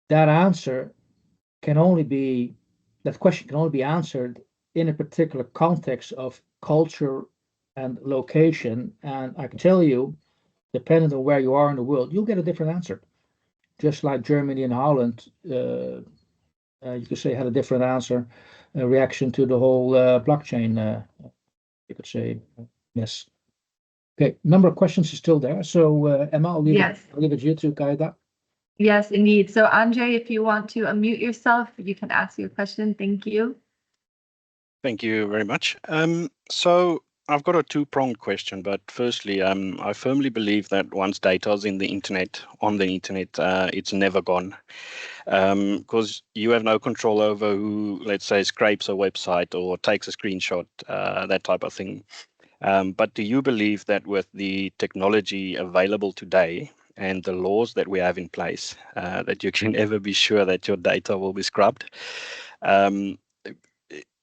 answer that question can only be answered in a particular context of culture and location. And I can tell you, depending on where you are in the world, you'll get a different answer. Just like Germany and Holland, you could say, had a different answer, a reaction to the whole blockchain, you could say, yes. Okay, number of questions is still there. So Emma, I'll leave it to you to guide that. Yes, indeed. So Andre, if you want to unmute yourself, you can ask your question. Thank you. Thank you very much. So I've got a two-pronged question, but firstly, I firmly believe that once data is on the internet, it's never gone. Because you have no control over who, let's say, scrapes a website or takes a screenshot, that type of thing. But do you believe that with the technology available today and the laws that we have in place, that you can ever be sure that your data will be scrubbed?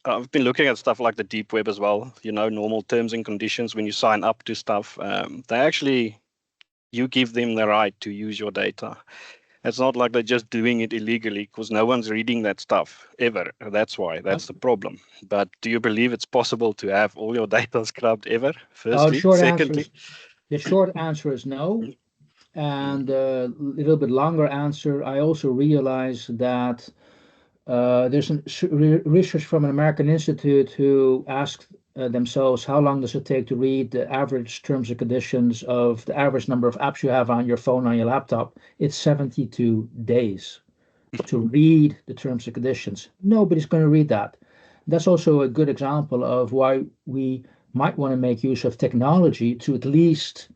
I've been looking at stuff like the deep web as well, normal terms and conditions when you sign up to stuff. You give them the right to use your data. It's not like they're just doing it illegally because no one's reading that stuff ever. That's the problem. But do you believe it's possible to have all your data scrubbed ever? Firstly, secondly, the short answer is no. And a little bit longer answer, I also realize that there's research from an American institute who asked themselves, how long does it take to read the average terms and conditions of the average number of apps you have on your phone, on your laptop? It's 72 days to read the terms and conditions. Nobody's going to read that. That's also a good example of why we might want to make use of technology to at least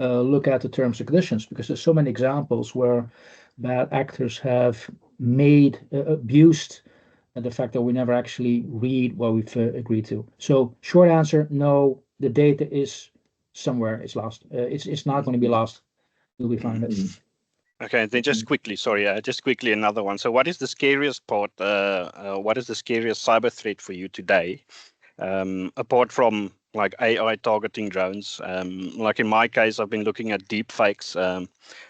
look at the terms and conditions, because there's so many examples where bad actors have abused the fact that we never actually read what we've agreed to. So short answer, no, the data is somewhere, it's lost. It's not going to be lost. You'll be fine. Okay, then just quickly another one. So what is the scariest part, what is the scariest cyber threat for you today? Apart from like AI targeting drones, like in my case, I've been looking at deep fakes,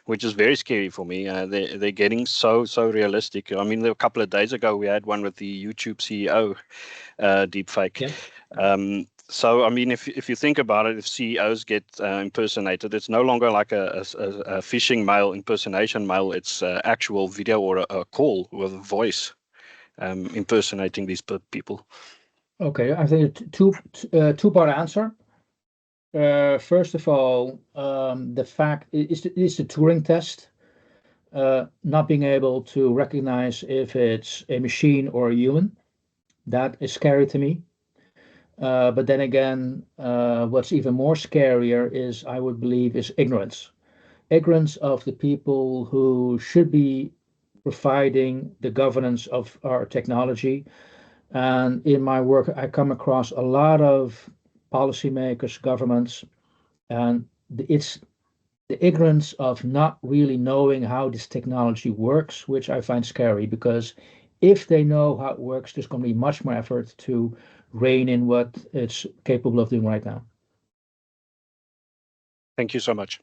which is very scary for me. They're getting so realistic. I mean, a couple of days ago, we had one with the YouTube CEO deep fake. Yeah. So, I mean, if you think about it, if CEOs get impersonated, it's no longer like a phishing mail, impersonation mail. It's actual video or a call with a voice impersonating these people. Okay, I think two-part answer. First of all, the fact is the Turing test, not being able to recognize if it's a machine or a human. That is scary to me. But then again, what's even more scarier is, I would believe, is ignorance. Ignorance of the people who should be providing the governance of our technology. And in my work, I come across a lot of policymakers, governments, and it's the ignorance of not really knowing how this technology works, which I find scary, because if they know how it works, there's going to be much more effort to rein in what it's capable of doing right now. Thank you so much.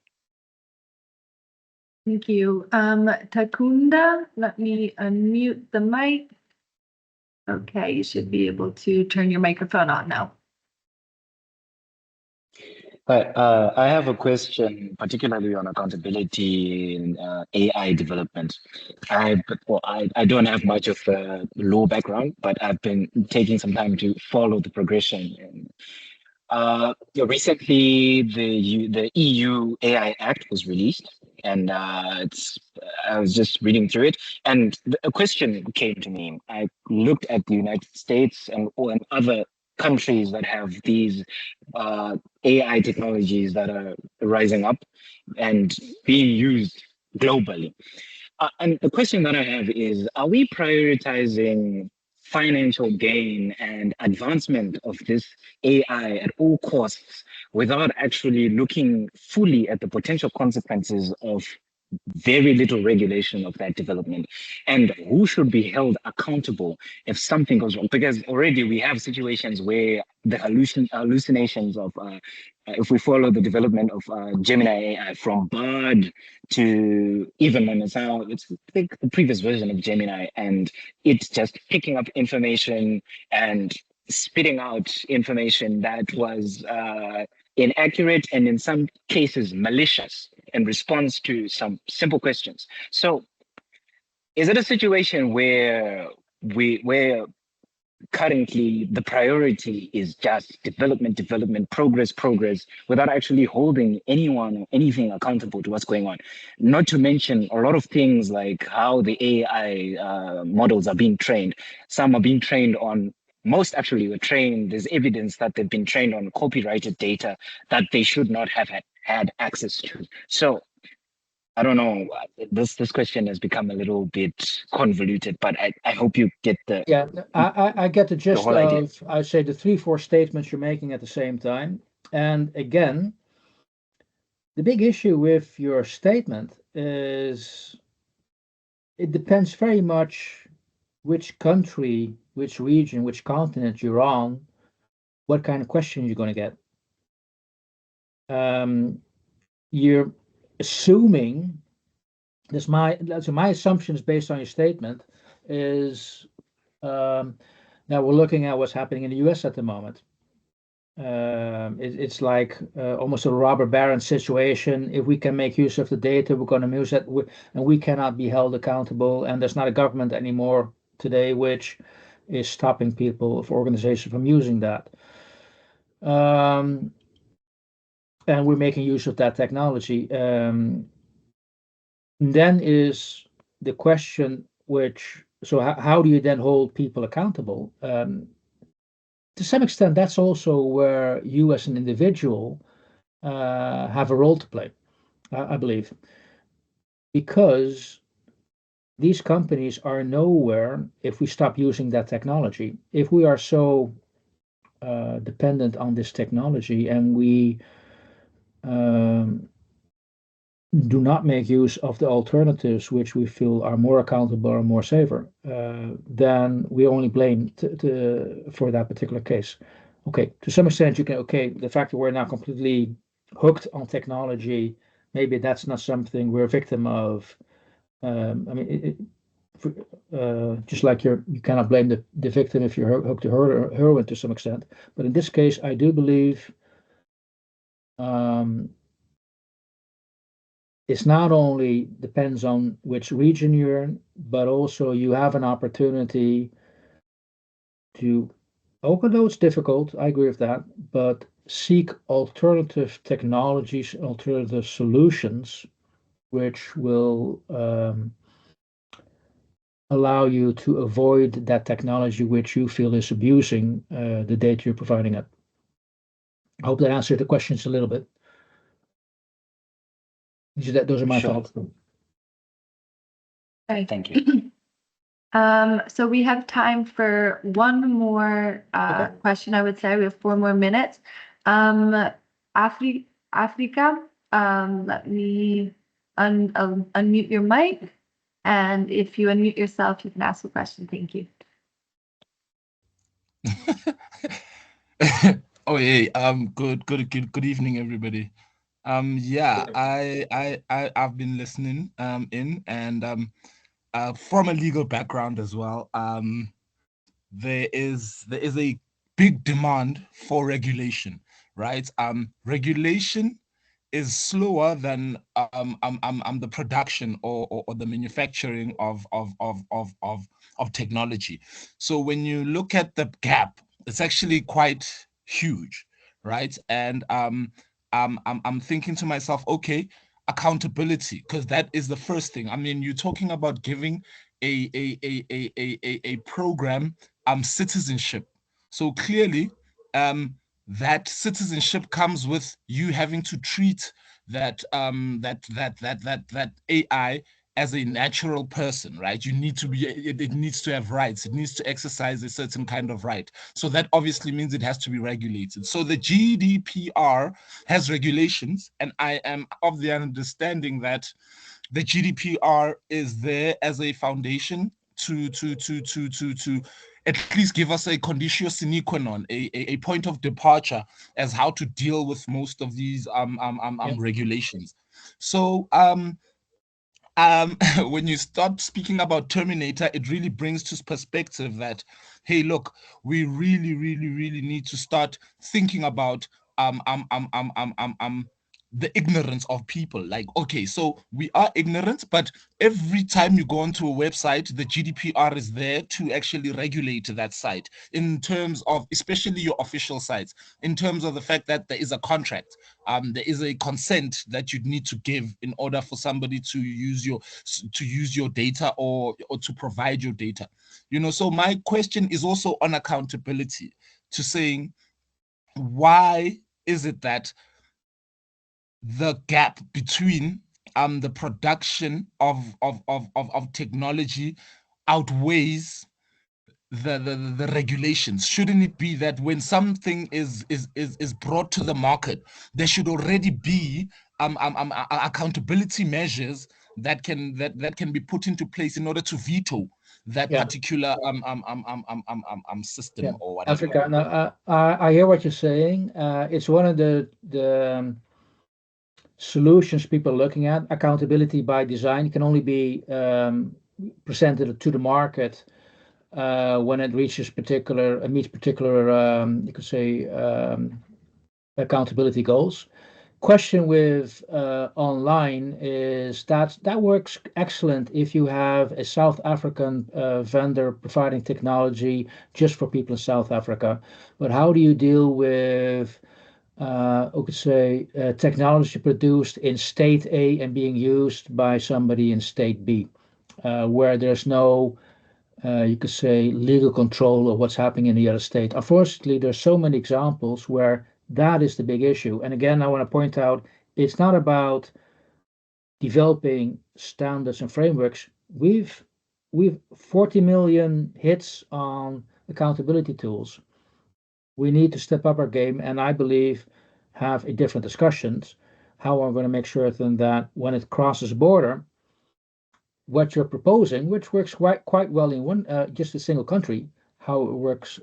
Thank you. Takunda, let me unmute the mic. Okay, you should be able to turn your microphone on now. Hi, I have a question, particularly on accountability in AI development. I don't have much of a law background, but I've been taking some time to follow the progression. Recently, the EU AI Act was released, and I was just reading through it, and a question came to me. I looked at the United States and other countries that have these AI technologies that are rising up and being used globally. And the question that I have is, are we prioritizing financial gain and advancement of this AI at all costs without actually looking fully at the potential consequences of very little regulation of that development, and who should be held accountable if something goes wrong? Because already we have situations where the hallucinations of if we follow the development of Gemini AI, from Bard to even when it's now, it's the previous version of Gemini, and it's just picking up information and spitting out information that was inaccurate and in some cases malicious in response to some simple questions. So is it a situation where currently the priority is just development, progress, without actually holding anyone or anything accountable to what's going on? Not to mention a lot of things like how the AI models are being trained. Some are being trained on, most actually were trained, there's evidence that they've been trained on copyrighted data that they should not have had access to. So I don't know, this question has become a little bit convoluted, but I hope you get the... Yeah, I get the gist whole idea. of, I say, the 3-4 statements you're making at the same time. And again, the big issue with your statement is it depends very much which country, which region, which continent you're on, what kind of question you're going to get. You're assuming, my assumption is based on your statement, is now we're looking at what's happening in the US at the moment. It's like almost a robber baron situation. If we can make use of the data, we're going to use it, and we cannot be held accountable. And there's not a government anymore today which is stopping people, organizations from using that. And we're making use of that technology. Then is the question, so how do you then hold people accountable? To some extent, that's also where you as an individual have a role to play, I believe, because these companies are nowhere if we stop using that technology. If we are so dependent on this technology and we do not make use of the alternatives which we feel are more accountable or more safer, then we only blame for that particular case. Okay, to some extent you can, the fact that we're now completely hooked on technology, maybe that's not something we're a victim of. I mean, just like you cannot blame the victim if you're hooked to heroin to some extent. But in this case, I do believe it's not only depends on which region you're in, but also you have an opportunity to, although it's difficult, I agree with that, but seek alternative technologies, alternative solutions, which will allow you to avoid that technology which you feel is abusing the data you're providing it. I hope that answered the questions a little bit. Those are my Sure. thoughts. Okay. Thank you. So we have time for one more Okay. question, I would say. We have 4 more minutes. Africa, let me unmute your mic. And if you unmute yourself, you can ask the question. Thank you. Oh yeah, good evening, everybody. Yeah, I've been listening in, and from a legal background as well. There is a big demand for regulation, right? Regulation is slower than the production or the manufacturing of technology. So when you look at the gap, it's actually quite huge, right? And I'm thinking to myself, okay, accountability, because that is the first thing. I mean, you're talking about giving a program citizenship. So clearly, that citizenship comes with you having to treat that AI as a natural person, right? You need to be, it needs to have rights, it needs to exercise a certain kind of right. So that obviously means it has to be regulated. So the GDPR has regulations, and I am of the understanding that the GDPR is there as a foundation to at least give us a conditio sine qua non, a point of departure as how to deal with most of these regulations. So when you start speaking about Terminator, it really brings to perspective that, hey, look, we really need to start thinking about the ignorance of people. Like, okay, so we are ignorant, but every time you go onto a website, the GDPR is there to actually regulate that site in terms of, especially your official sites, in terms of the fact that there is a contract, there is a consent that you need to give in order for somebody to use your data or to provide your data. So my question is also on accountability, to saying, why is it that the gap between the production of technology outweighs the regulations? Shouldn't it be that when something is brought to the market, there should already be accountability measures that can be put into place in order to veto that Yeah. particular system Yeah, or whatever? Africa. Now, I hear what you're saying. It's one of the solutions people are looking at. Accountability by design can only be presented to the market when it reaches meets particular, you could say, accountability goals. Question with online is that works excellent if you have a South African vendor providing technology just for people in South Africa. But how do you deal with we could say technology produced in state A and being used by somebody in state B, where there's no you could say legal control of what's happening in the other state? Unfortunately, there's so many examples where that is the big issue. And again, I want to point out, it's not about developing standards and frameworks. We've 40 million hits on accountability tools. We need to step up our game, and I believe have a different discussions how I'm going to make certain that when it crosses a border, what you're proposing, which works quite well in one just a single country, how it works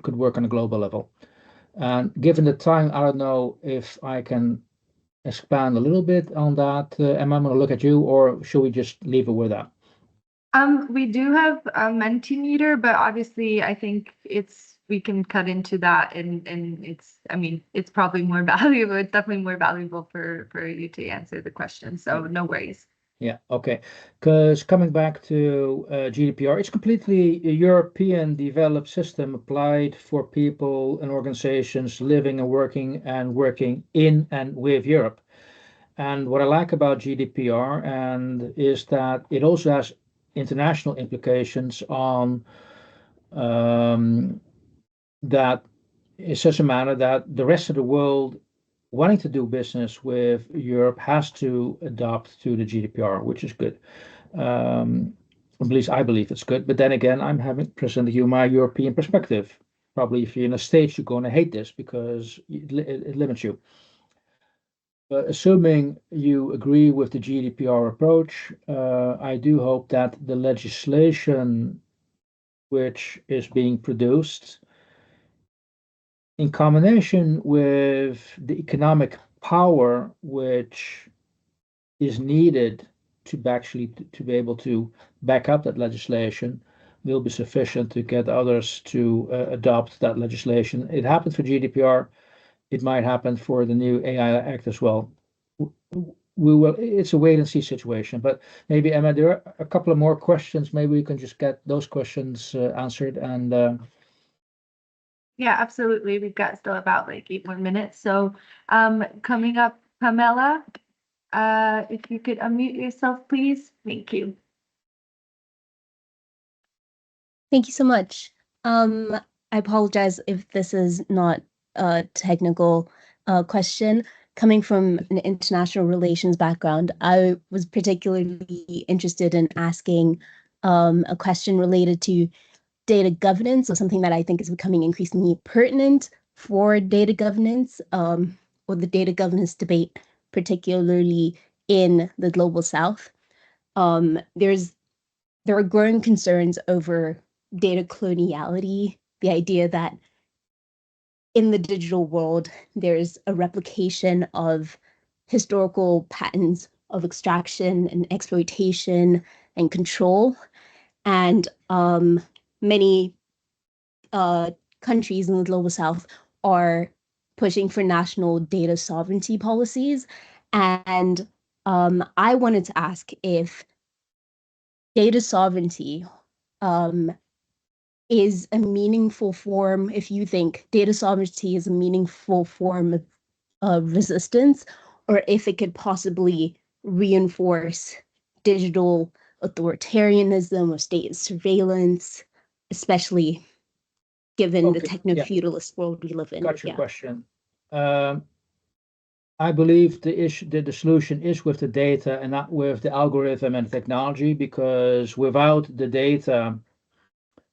could work on a global level. And given the time, I don't know if I can expand a little bit on that. Am I going to look at you, or should we just leave it with that? We do have a Mentimeter, but obviously I think we can cut into that and I mean, it's probably more valuable. It's definitely more valuable for you to answer the question. So no worries. Yeah, okay. Because coming back to GDPR, it's completely a European developed system applied for people and organizations living and working in and with Europe. And what I like about GDPR and is that it also has international implications on that in such a manner that the rest of the world wanting to do business with Europe has to adopt to the GDPR, which is good. At least I believe it's good. But then again, I'm having presented you my European perspective. Probably if you're in the States, you're going to hate this because it limits you. But assuming you agree with the GDPR approach, I do hope that the legislation which is being produced in combination with the economic power which is needed to actually to be able to back up that legislation will be sufficient to get others to adopt that legislation. It happened for GDPR. It might happen for the new AI Act as well. We will. It's a wait and see situation. But maybe Emma, there are a couple of more questions. Maybe we can just get those questions answered and. Yeah, absolutely. We've got still about like 8 more minutes. So coming up, Pamela, if you could unmute yourself, please. Thank you. Thank you so much. I apologize if this is not a technical question. Coming from an international relations background, I was particularly interested in asking a question related to data governance, or something that I think is becoming increasingly pertinent for data governance, or the data governance debate, particularly in the global South. There are growing concerns over data coloniality, the idea that in the digital world, there's a replication of historical patterns of extraction and exploitation and control. And many countries in the global South are pushing for national data sovereignty policies. And I wanted to ask if data sovereignty is a meaningful form, if you think data sovereignty is a meaningful form of resistance, or if it could possibly reinforce digital authoritarianism or state surveillance, especially given the techno-feudalist world we live in. Got your question. I believe the solution is with the data and not with the algorithm and technology, because without the data,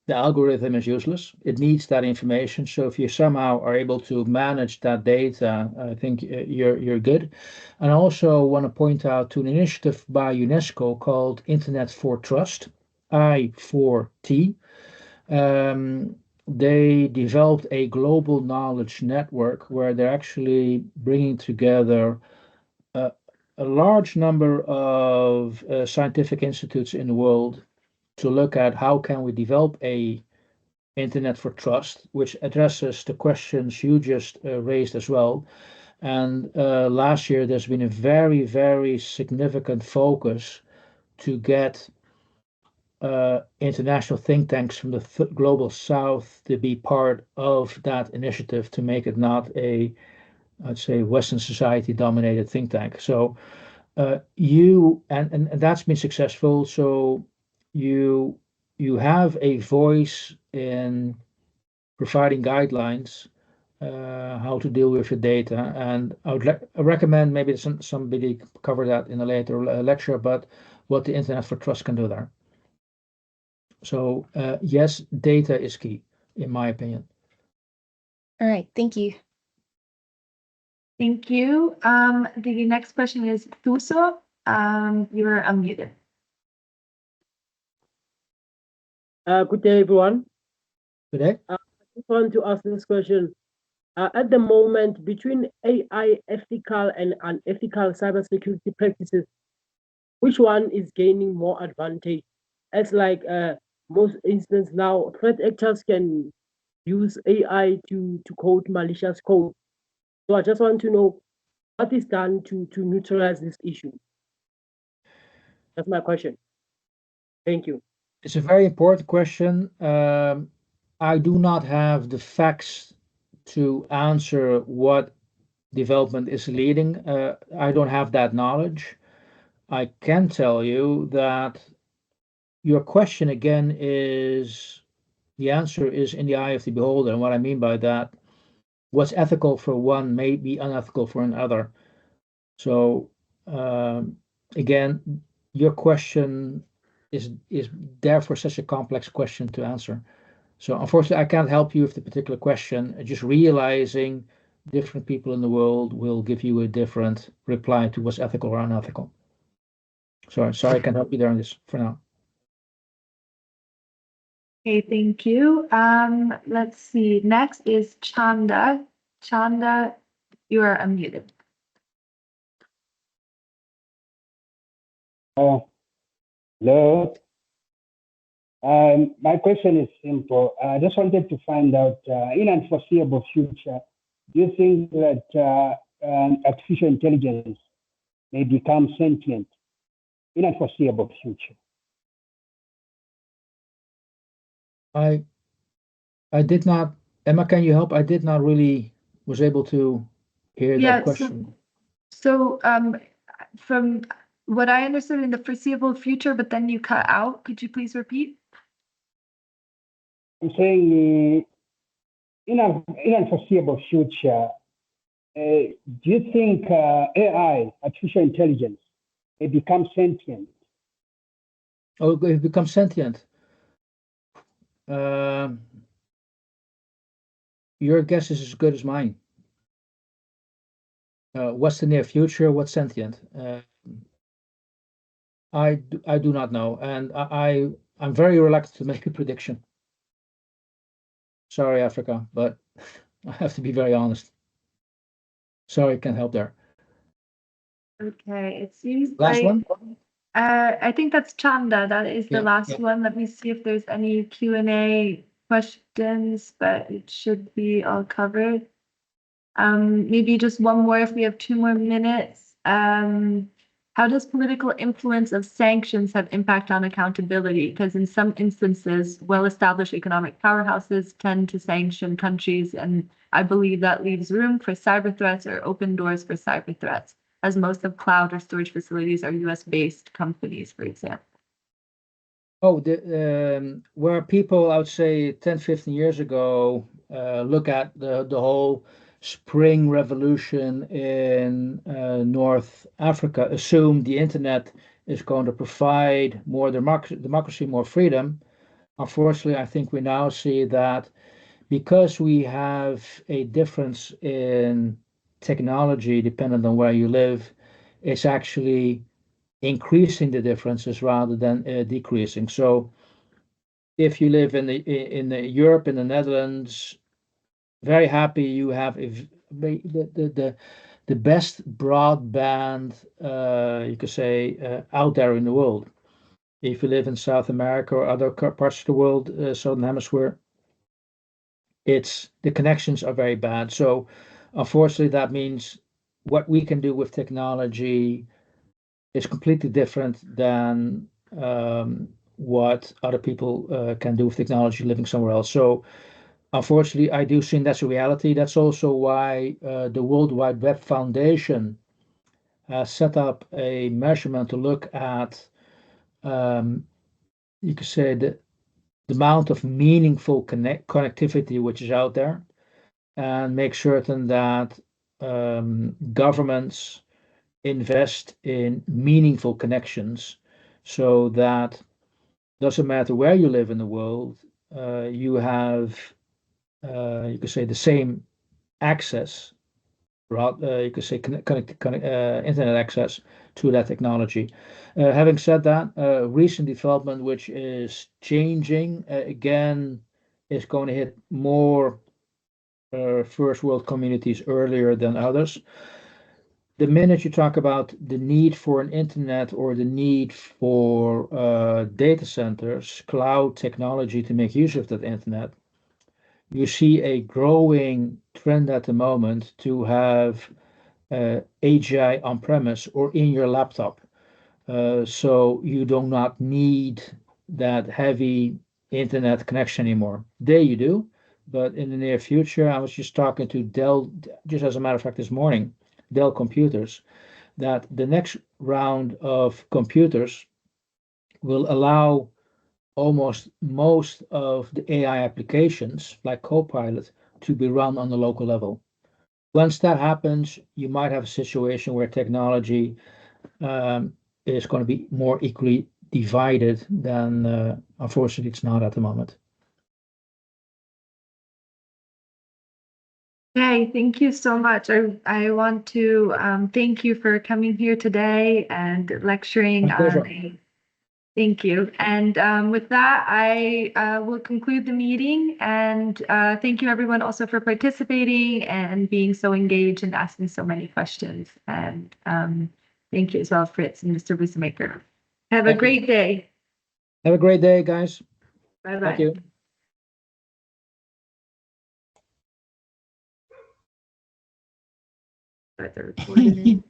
the algorithm is useless. It needs that information. So if you somehow are able to manage that data, I think you're good. And I also want to point out to an initiative by UNESCO called Internet for Trust, I4T. They developed a global knowledge network where they're actually bringing together a large number of scientific institutes in the world to look at how can we develop a internet for trust, which addresses the questions you just raised as well. And last year, there's been a very, very significant focus to get international think tanks from the global South to be part of that initiative to make it not I'd say, Western society dominated think tank. So and that's been successful. So you have a voice in providing guidelines how to deal with your data. And I would recommend maybe somebody cover that in a later lecture, but what the Internet for Trust can do there. So yes, data is key, in my opinion. All right, thank you. Thank you. The next question is Thuso. You're unmuted. Good day, everyone. Good day. I just want to ask this question. At the moment, between AI ethical and unethical cybersecurity practices, which one is gaining more advantage? as like most instances now, threat actors can use AI to code malicious code. So I just want to know what is done to neutralize this issue. That's my question. Thank you. It's a very important question. I do not have the facts to answer what development is leading. I don't have that knowledge. I can tell you that your question again is the answer is in the eye of the beholder. And what I mean by that, what's ethical for one may be unethical for another. So again, your question is therefore such a complex question to answer. So unfortunately, I can't help you with the particular question. Just realizing different people in the world will give you a different reply to what's ethical or unethical. Sorry, I can't help you there on this for now. Okay, thank you. Let's see. Next is Chanda. Chanda, you are unmuted. Hello. My question is simple. I just wanted to find out, in unforeseeable future, do you think that artificial intelligence may become sentient in unforeseeable future? I did not, Emma, can you help? I did not really was able to hear that question. So from what I understood in the foreseeable future, but then you cut out, could you please repeat? I'm saying in unforeseeable future, do you think AI, artificial intelligence, may become sentient? Oh, it becomes sentient. Your guess is as good as mine. What's the near future? What's sentient? I do not know, and I'm very reluctant to make a prediction. Sorry, Africa, but I have to be very honest. Sorry, I can't help there. Okay, it seems Last like one? I think that's Chanda. That is the Yeah, last yeah. one. Let me see if there's any Q&A questions, but it should be all covered. Maybe just one more if we have 2 more minutes. How does political influence of sanctions have impact on accountability? Because in some instances, well-established economic powerhouses tend to sanction countries, and I believe that leaves room for cyber threats or open doors for cyber threats, as most of cloud or storage facilities are US-based companies, for example. Oh, where people, I would say 10, 15 years ago, look at the whole spring revolution in North Africa, assume the internet is going to provide more democracy, more freedom. Unfortunately, I think we now see that because we have a difference in technology dependent on where you live, it's actually increasing the differences rather than decreasing. So if you live in the Europe, in the Netherlands, very happy you have the best broadband you could say out there in the world. If you live in South America or other parts of the world, Southern Hemisphere, it's the connections are very bad. So unfortunately, that means what we can do with technology is completely different than what other people can do with technology living somewhere else. So unfortunately, I do think that's a reality. That's also why the World Wide Web Foundation has set up a measurement to look at, you could say, the amount of meaningful connectivity which is out there, and make certain that governments invest in meaningful connections so that doesn't matter where you live in the world, you have, you could say, the same access, you could say, internet access to that technology. Having said that, recent development which is changing again is going to hit more first world communities earlier than others. the minute you talk about the need for an internet or the need for data centers, cloud technology to make use of that internet, you see a growing trend at the moment to have AGI on-premise or in your laptop. So you do not need that heavy internet connection anymore. There you do, but in the near future, I was just talking to Dell, just as a matter of fact, this morning, Dell Computers, that the next round of computers will allow almost most of the AI applications, like Copilot, to be run on the local level. Once that happens, you might have a situation where technology is going to be more equally divided than, unfortunately, it's not at the moment. Okay, thank you so much. I want to thank you for coming here today and lecturing My pleasure. on. Thank you. And with that, I will conclude the meeting. And thank you, everyone, also for participating and being so engaged and asking so many questions. And thank you as well, Frits and Mr. Bussemaker. Have a Thank you. great day. Have a great day, guys. Bye-bye. Thank you. Start the recording.